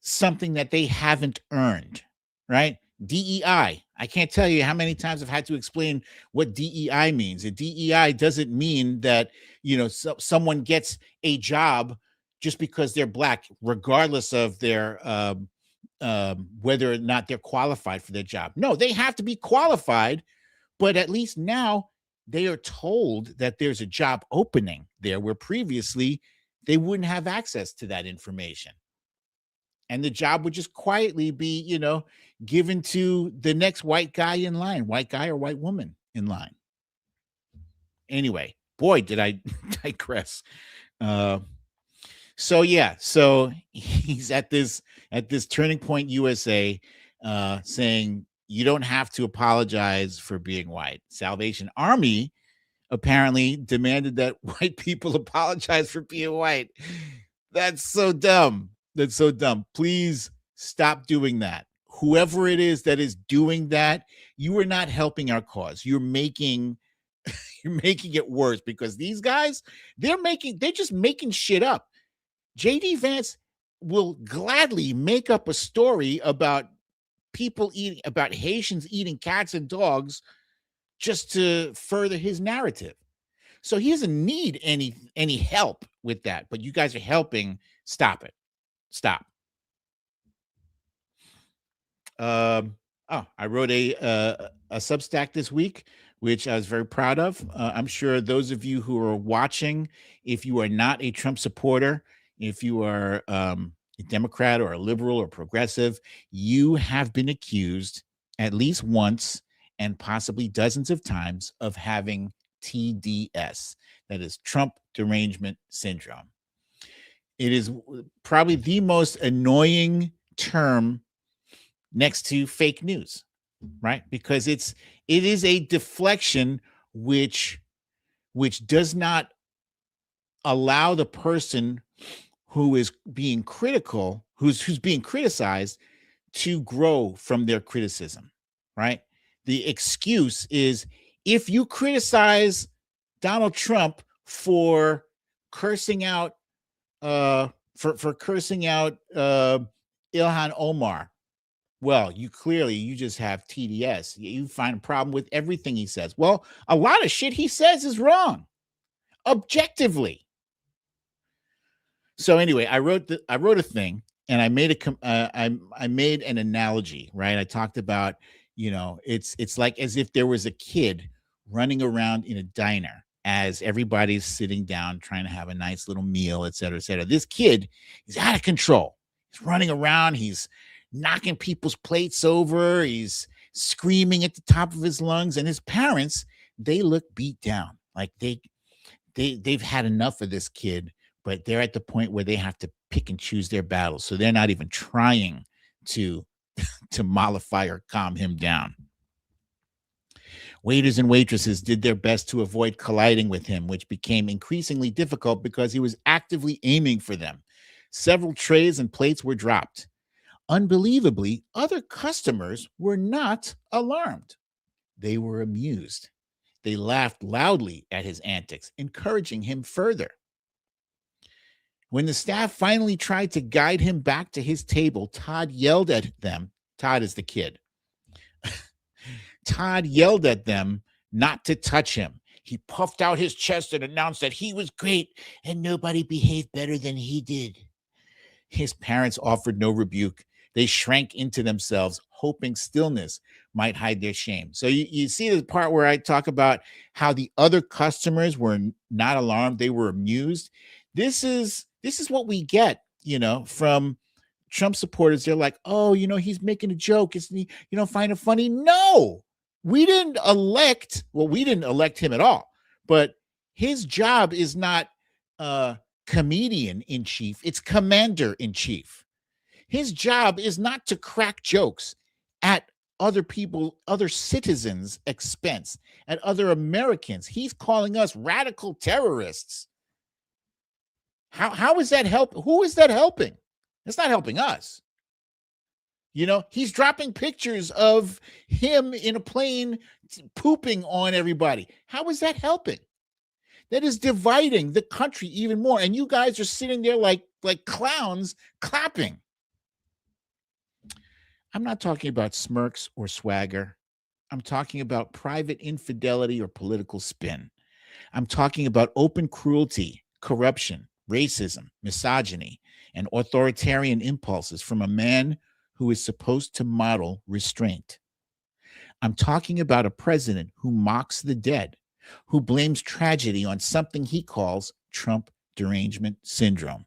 something that they haven't earned, right? DEI. I can't tell you how many times I've had to explain what DEI means. A DEI doesn't mean that, someone gets a job just because they're Black, regardless of their whether or not they're qualified for their job. No, they have to be qualified, but at least now they are told that there's a job opening there where previously they wouldn't have access to that information. And the job would just quietly be, given to the next white guy in line, white guy or white woman in line. Anyway, boy, did I digress. So he's at this Turning Point USA saying you don't have to apologize for being white. Salvation Army apparently demanded that white people apologize for being white. That's so dumb. That's so dumb. Please stop doing that. Whoever it is that is doing that, you are not helping our cause. You're making it worse, because these guys, they're just making shit up. JD Vance will gladly make up a story about Haitians eating cats and dogs just to further his narrative. So he doesn't need any help with that, but you guys are helping. Stop it. Stop. I wrote a Substack this week, which I was very proud of. I'm sure those of you who are watching, if you are not a Trump supporter, if you are a Democrat or a liberal or progressive, you have been accused at least once and possibly dozens of times of having TDS, that is Trump derangement syndrome. It is probably the most annoying term next to fake news, right? Because it is a deflection which does not allow the person who is being critical, who's being criticized, to grow from their criticism, right? The excuse is, if you criticize Donald Trump for cursing out cursing out Ilhan Omar, well, you just have TDS. You find a problem with everything he says. Well, a lot of shit he says is wrong, objectively. So anyway, I wrote a thing, and I made I made an analogy, right? I talked about, it's like as if there was a kid running around in a diner as everybody's sitting down trying to have a nice little meal, et cetera, et cetera. This kid is out of control. He's running around. He's knocking people's plates over. He's screaming at the top of his lungs. And his parents, they look beat down. Like they've had enough of this kid, but they're at the point where they have to pick and choose their battles. So they're not even trying to mollify or calm him down. Waiters and waitresses did their best to avoid colliding with him, which became increasingly difficult because he was actively aiming for them. Several trays and plates were dropped. Unbelievably, other customers were not alarmed. They were amused. They laughed loudly at his antics, encouraging him further. When the staff finally tried to guide him back to his table, Todd yelled at them. Todd is the kid. Todd yelled at them not to touch him. He puffed out his chest and announced that he was great and nobody behaved better than he did. His parents offered no rebuke. They shrank into themselves, hoping stillness might hide their shame. So you see the part where I talk about how the other customers were not alarmed. They were amused. This is what we get, from Trump supporters. They're like, oh, he's making a joke. Isn't he? You don't find it funny? No, we didn't elect him at all. But his job is not comedian in chief. It's commander in chief. His job is not to crack jokes at other citizens' expense, at other Americans. He's calling us radical terrorists. How is that help? Who is that helping? It's not helping us. He's dropping pictures of him in a plane pooping on everybody. How is that helping? That is dividing the country even more. And you guys are sitting there like clowns clapping. I'm not talking about smirks or swagger. I'm talking about private infidelity or political spin. I'm talking about open cruelty, corruption, racism, misogyny, and authoritarian impulses from a man who is supposed to model restraint. I'm talking about a president who mocks the dead, who blames tragedy on something he calls Trump derangement syndrome.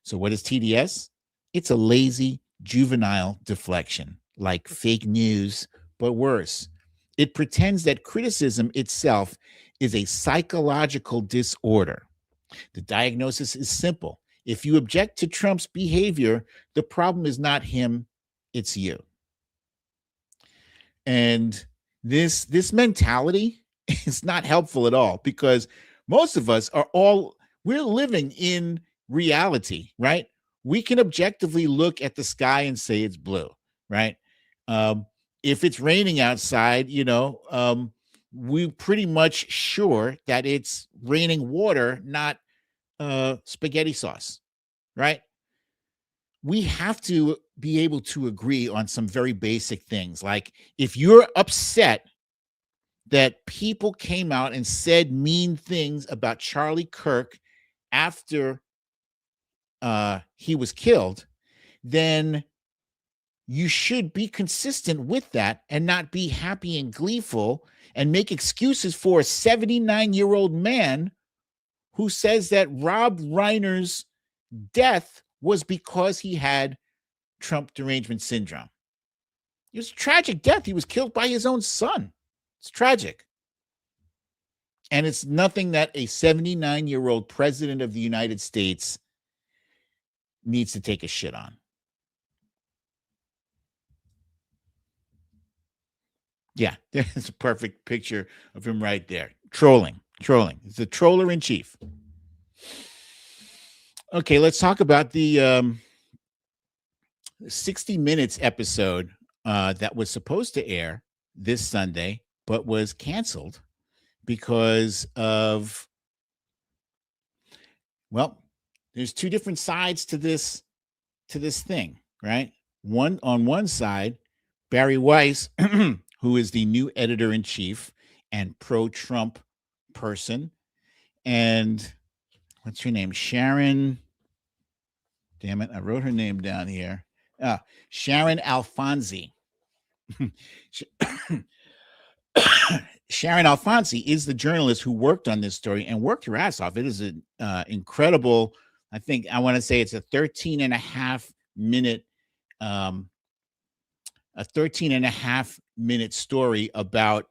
So what is TDS? It's a lazy, juvenile deflection, like fake news, but worse. It pretends that criticism itself is a psychological disorder. The diagnosis is simple. If you object to Trump's behavior, the problem is not him, it's you. And this mentality is not helpful at all, because most of us we're living in reality, right? We can objectively look at the sky and say it's blue, right? If it's raining outside, we're pretty much sure that it's raining water, not spaghetti sauce, right? We have to be able to agree on some very basic things. Like, if you're upset that people came out and said mean things about Charlie Kirk after he was killed, then you should be consistent with that and not be happy and gleeful and make excuses for a 79-year-old man who says that Rob Reiner's death was because he had Trump derangement syndrome. It was a tragic death. He was killed by his own son. It's tragic. And it's nothing that a 79-year-old president of the United States needs to take a shit on. Yeah, there's a perfect picture of him right there. Trolling. He's the troller in chief. Okay, let's talk about the 60 Minutes episode that was supposed to air this Sunday, but was canceled because of, there's two different sides to this thing, right? On one side, Barry Weiss, who is the new editor-in-chief and pro-Trump person, and what's her name? Sharon. Damn it, I wrote her name down here. Sharon Alfonsi. Sharon Alfonsi is the journalist who worked on this story and worked her ass off. It is an incredible, I want to say it's a 13 and a half minute story about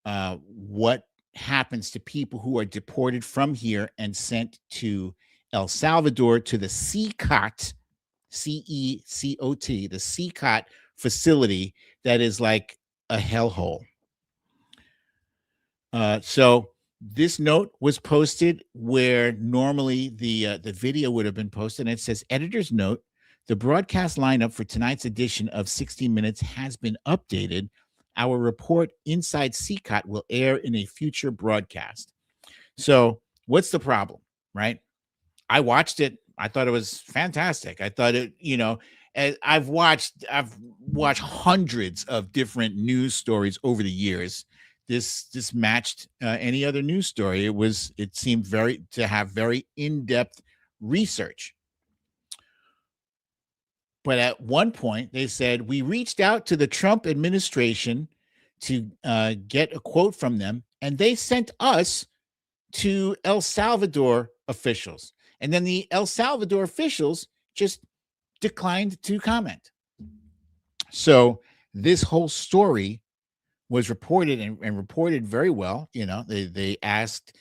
what happens to people who are deported from here and sent to El Salvador to the CECOT, C-E-C-O-T, the CECOT facility that is like a hellhole. So this note was posted where normally the video would have been posted, and it says, "Editor's note: the broadcast lineup for tonight's edition of 60 Minutes has been updated. Our report Inside CCOT will air in a future broadcast." So what's the problem, right? I watched it. I thought it was fantastic. I thought it, I've watched hundreds of different news stories over the years. This matched any other news story. It seemed to have very in-depth research. But at one point, they said, "We reached out to the Trump administration to get a quote from them, and they sent us to El Salvador officials." And then the El Salvador officials just declined to comment. So this whole story was reported and reported very well. They asked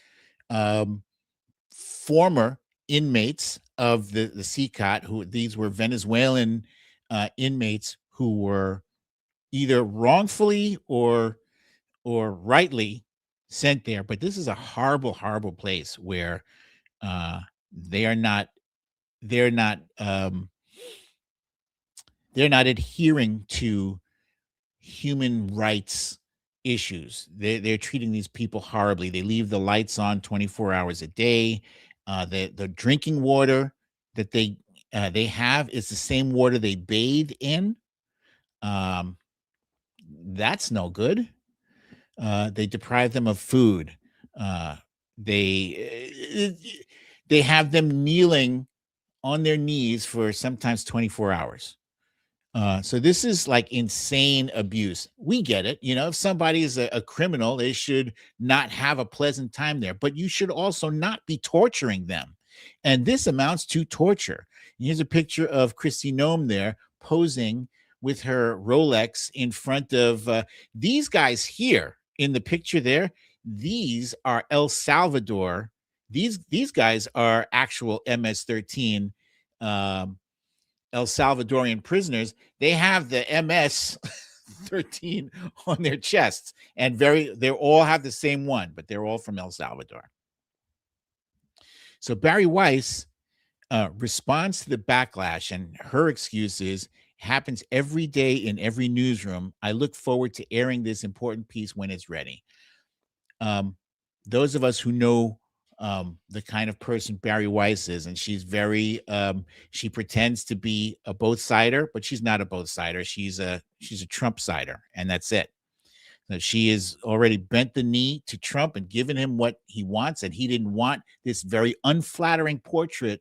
former inmates of the CCOT, who these were Venezuelan inmates who were either wrongfully or rightly sent there. But this is a horrible, horrible place where they're not adhering to human rights issues. They're treating these people horribly. They leave the lights on 24 hours a day. The drinking water that they have is the same water they bathe in. That's no good. They deprive them of food. They have them kneeling on their knees for sometimes 24 hours. So this is like insane abuse. We get it. If somebody is a criminal, they should not have a pleasant time there, but you should also not be torturing them. And this amounts to torture. Here's a picture of Christy Nome there posing with her Rolex in front of these guys here in the picture there. These are El Salvador. These guys are actual MS-13 El Salvadorian prisoners. They have the MS-13 on their chests, and they all have the same one, but they're all from El Salvador. So Barry Weiss responds to the backlash, and her excuse is, "Happens every day in every newsroom. I look forward to airing this important piece when it's ready." Those of us who know the kind of person Barry Weiss is, and she's very she pretends to be a both sider, but she's not a both sider. She's a Trump sider, and that's it. So she has already bent the knee to Trump and given him what he wants, and he didn't want this very unflattering portrait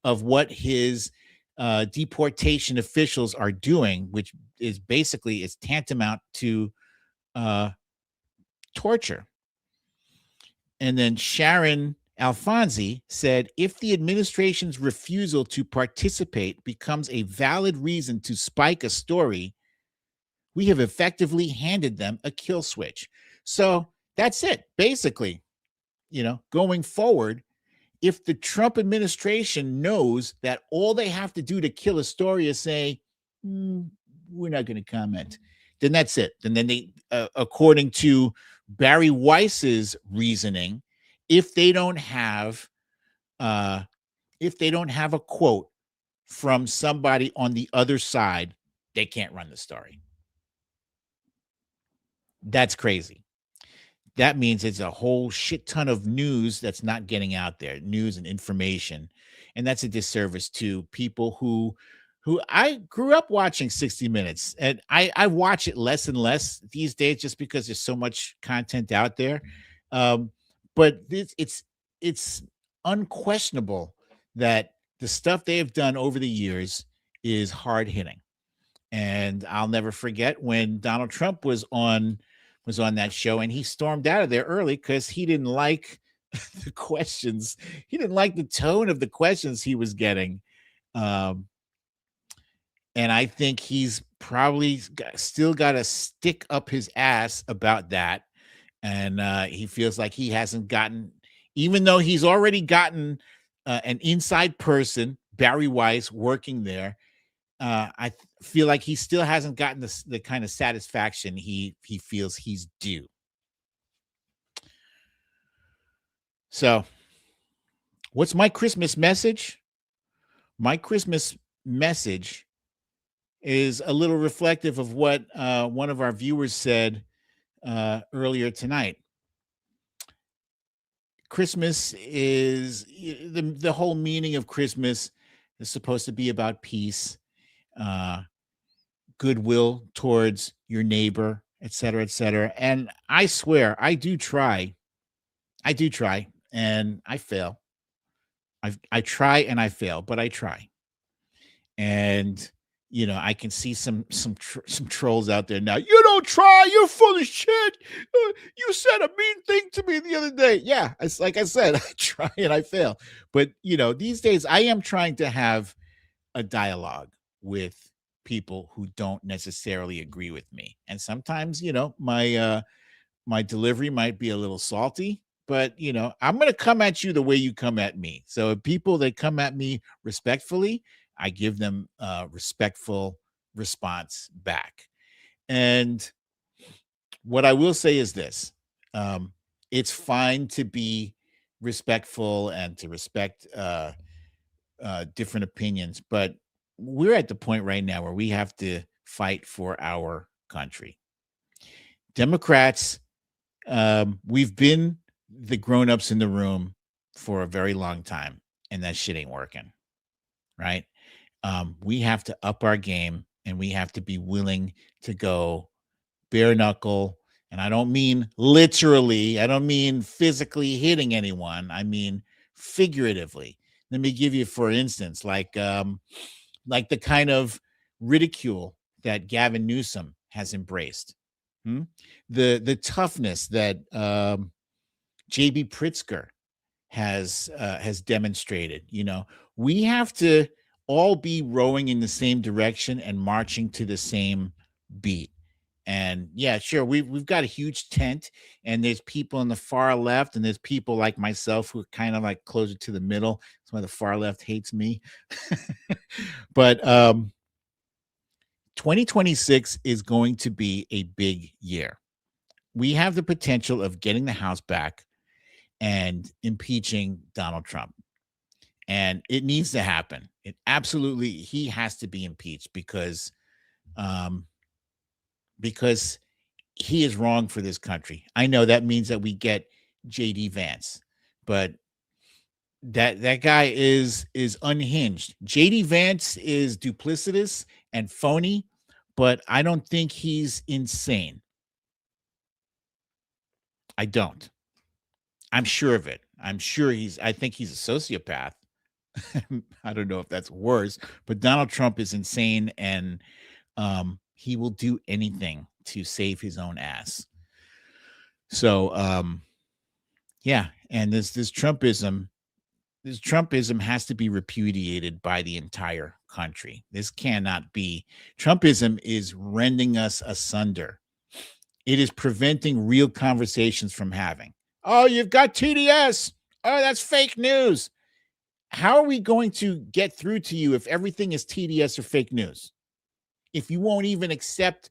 of what his deportation officials are doing, which is basically is tantamount to torture. And then Sharon Alfonsi said, "If the administration's refusal to participate becomes a valid reason to spike a story, we have effectively handed them a kill switch." So that's it. Basically, going forward, if the Trump administration knows that all they have to do to kill a story is say, "We're not going to comment," then that's it. And then they, according to Barry Weiss's reasoning, if they don't have a quote from somebody on the other side, they can't run the story. That's crazy. That means it's a whole shit ton of news that's not getting out there, news and information. And that's a disservice to people who I grew up watching 60 Minutes, and I watch it less and less these days just because there's so much content out there. But it's unquestionable that the stuff they have done over the years is hard hitting. And I'll never forget when Donald Trump was on that show, and he stormed out of there early because he didn't like the questions. He didn't like the tone of the questions he was getting. And I think he's probably still got a stick up his ass about that. And he feels like he hasn't gotten, even though he's already gotten an inside person, Barry Weiss, working there. I feel like he still hasn't gotten the kind of satisfaction he feels he's due. So, what's my Christmas message? My Christmas message is a little reflective of what one of our viewers said earlier tonight. Christmas is the whole meaning of Christmas is supposed to be about peace, uh, goodwill towards your neighbor, et cetera, et cetera. And I swear, I do try, and I fail. I try and I fail, but I try. And I can see some trolls out there now. You don't try. You're full of shit. You said a mean thing to me the other day. Yeah, it's like I said, I try and I fail. But these days I am trying to have a dialogue with people who don't necessarily agree with me. And sometimes, my delivery might be a little salty, but I'm going to come at you the way you come at me. So if people that come at me respectfully, I give them a respectful response back. And what I will say is this: it's fine to be respectful and to respect different opinions, but we're at the point right now where we have to fight for our country. Democrats, we've been the grown-ups in the room for a very long time, and that shit ain't working, right? We have to up our game, and we have to be willing to go bare knuckle. And I don't mean literally, I don't mean physically hitting anyone, I mean figuratively. Let me give you, for instance, like the kind of ridicule that Gavin Newsom has embraced. The toughness that JB Pritzker has demonstrated. We have to all be rowing in the same direction and marching to the same beat. And yeah, sure, we've got a huge tent, and there's people on the far left, and there's people like myself who are kind of like closer to the middle. That's why the far left hates me. But 2026 is going to be a big year. We have the potential of getting the House back and impeaching Donald Trump. And it needs to happen. He has to be impeached because he is wrong for this country. I know that means that we get JD Vance, but that guy is unhinged. JD Vance is duplicitous and phony, but I don't think he's insane. I don't. I'm sure of it. I think he's a sociopath. I don't know if that's worse, but Donald Trump is insane, and he will do anything to save his own ass. So yeah, and this Trumpism has to be repudiated by the entire country. This cannot be. Trumpism is rending us asunder. It is preventing real conversations from having. Oh, you've got TDS. Oh, that's fake news. How are we going to get through to you if everything is TDS or fake news? If you won't even accept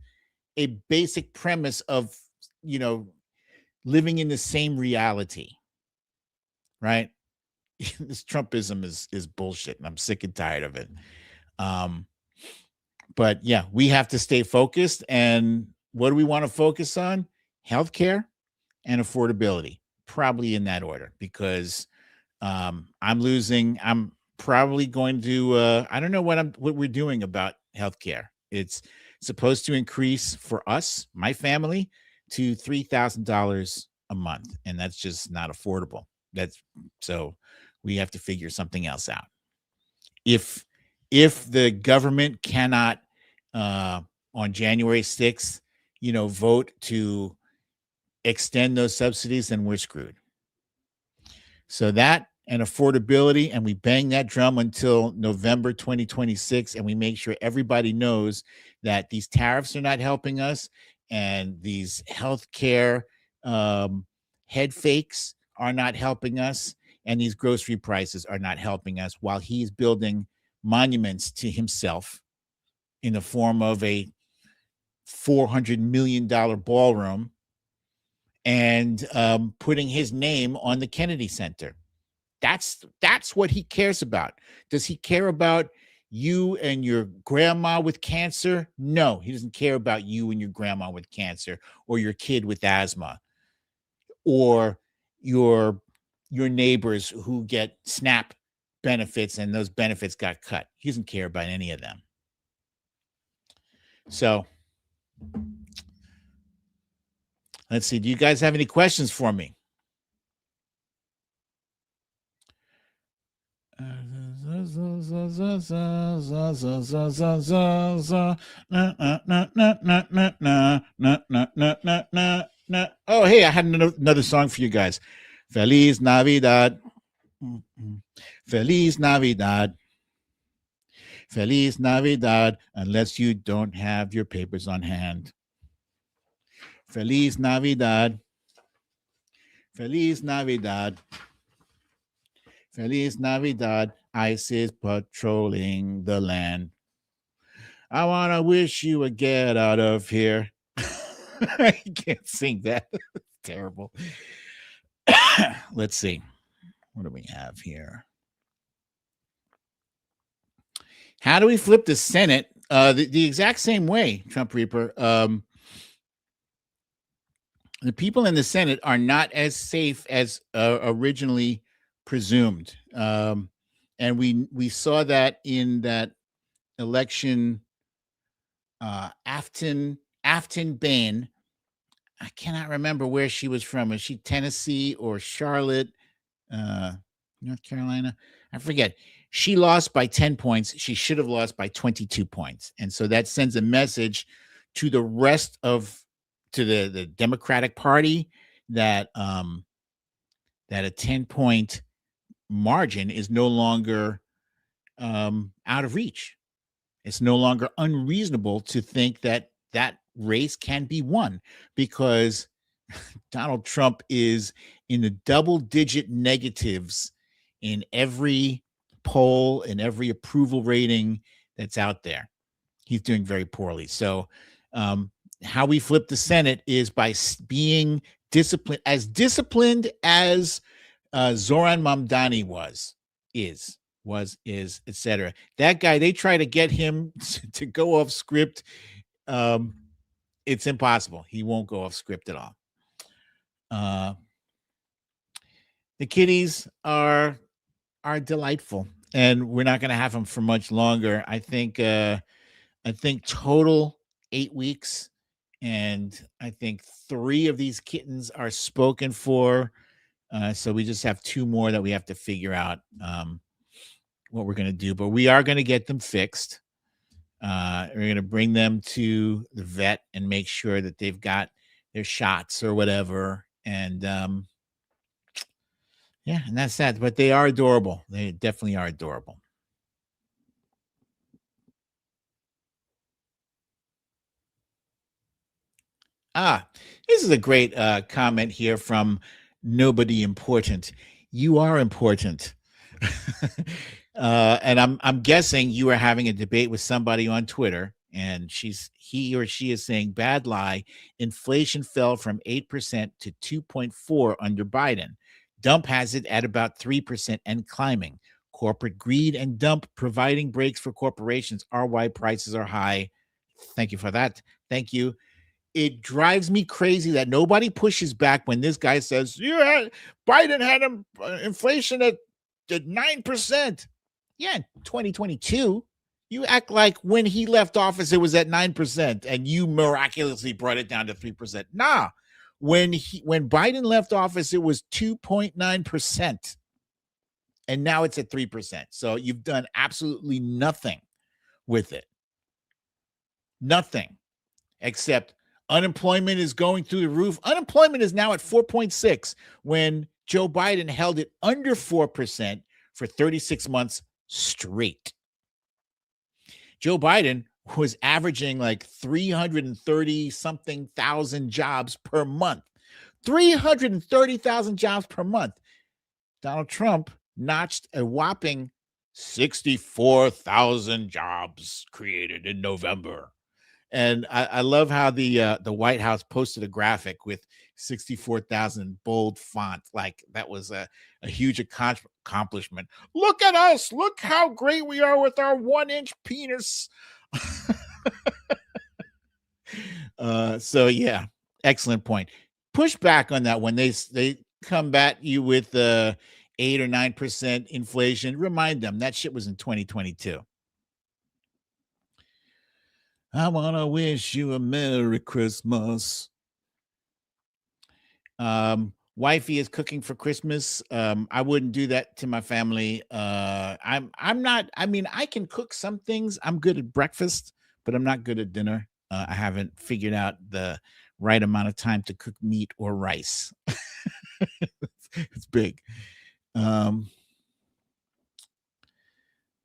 a basic premise of, living in the same reality, right? This Trumpism is bullshit, and I'm sick and tired of it. But yeah, we have to stay focused. And what do we want to focus on? Healthcare and affordability, probably in that order, because I'm probably going to I don't know what we're doing about healthcare. It's supposed to increase for us, my family, to $3,000 a month, and that's just not affordable. So we have to figure something else out. If the government cannot on January 6th, vote to extend those subsidies, then we're screwed. So that and affordability, and we bang that drum until November 2026, and we make sure everybody knows that these tariffs are not helping us, and these healthcare head fakes are not helping us, and these grocery prices are not helping us, while he's building monuments to himself in the form of a $400 million ballroom and putting his name on the Kennedy Center. That's what he cares about. Does he care about you and your grandma with cancer? No, he doesn't care about you and your grandma with cancer, or your kid with asthma, or your neighbors who get SNAP benefits and those benefits got cut. He doesn't care about any of them. So let's see. Do you guys have any questions for me? Oh, hey, I had another song for you guys. Feliz Navidad. Feliz Navidad. Feliz Navidad, unless you don't have your papers on hand. Feliz Navidad. Feliz Navidad. Feliz Navidad. ISIS patrolling the land. I want to wish you a get out of here. I can't sing that. It's terrible. Let's see. What do we have here? How do we flip the Senate? The exact same way, Trump Reaper. The people in the Senate are not as safe as originally presumed. And we saw that in that election. Afton Bain. I cannot remember where she was from. Is she Tennessee or Charlotte, North Carolina? I forget. She lost by 10 points. She should have lost by 22 points. And so that sends a message to the rest of the Democratic Party that that a 10-point margin is no longer out of reach. It's no longer unreasonable to think that that race can be won, because Donald Trump is in the double-digit negatives in every poll and every approval rating that's out there. He's doing very poorly. So how we flip the Senate is by being disciplined as Zoran Mamdani is, etc. That guy, they try to get him to go off script. It's impossible. He won't go off script at all. The kitties are delightful, and we're not going to have them for much longer. I think total 8 weeks, and I think 3 of these kittens are spoken for. So we just have 2 more that we have to figure out what we're going to do, but we are going to get them fixed. We're going to bring them to the vet and make sure that they've got their shots or whatever. And yeah, and that's that. But they are adorable. They definitely are adorable. This is a great comment here from Nobody Important. You are important. And I'm guessing you are having a debate with somebody on Twitter, and he or she is saying, bad lie, inflation fell from 8% to 2.4 under Biden. Dump has it at about 3% and climbing. Corporate greed and dump providing breaks for corporations are why prices are high. Thank you for that. Thank you. It drives me crazy that nobody pushes back when this guy says, Biden had inflation at 9%. Yeah, 2022. You act like when he left office, it was at 9%, and you miraculously brought it down to 3%. Nah, when Biden left office, it was 2.9%, and now it's at 3%. So you've done absolutely nothing with it. Nothing, except unemployment is going through the roof. Unemployment is now at 4.6 when Joe Biden held it under 4% for 36 months straight. Joe Biden was averaging like 330 something thousand jobs per month. 330,000 jobs per month. Donald Trump notched a whopping 64,000 jobs created in November. And I love how the White House posted a graphic with 64,000 bold font. Like that was a huge accomplishment. Look at us. Look how great we are with our 1-inch penis. So yeah, excellent point. Push back on that when they come at you with 8 or 9% inflation. Remind them that shit was in 2022. I want to wish you a Merry Christmas. Wifey is cooking for Christmas. I wouldn't do that to my family. I'm not, I mean, I can cook some things. I'm good at breakfast, but I'm not good at dinner. I haven't figured out the right amount of time to cook meat or rice. It's big. I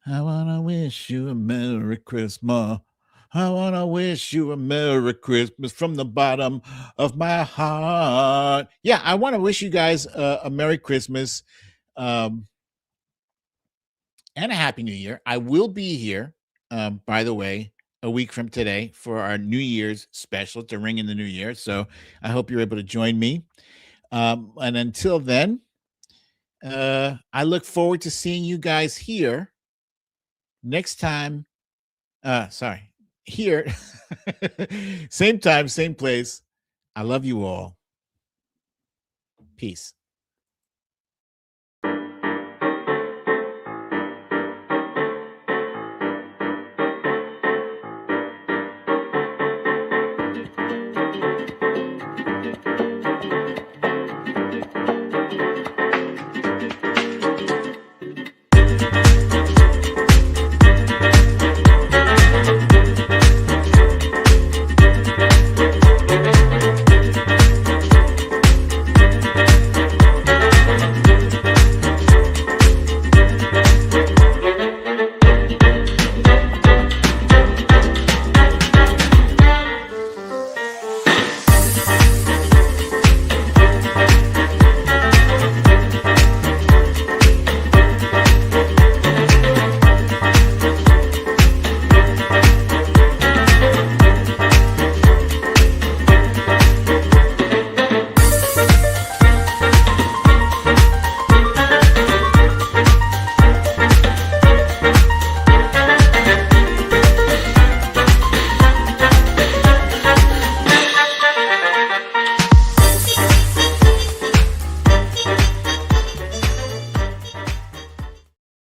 want to wish you a Merry Christmas. I want to wish you a Merry Christmas from the bottom of my heart. Yeah, I want to wish you guys a Merry Christmas and a Happy New Year. I will be here, by the way, a week from today for our New Year's special to ring in the new year. So I hope you're able to join me. And until then, I look forward to seeing you guys here next time. Here. Same time, same place. I love you all. Peace.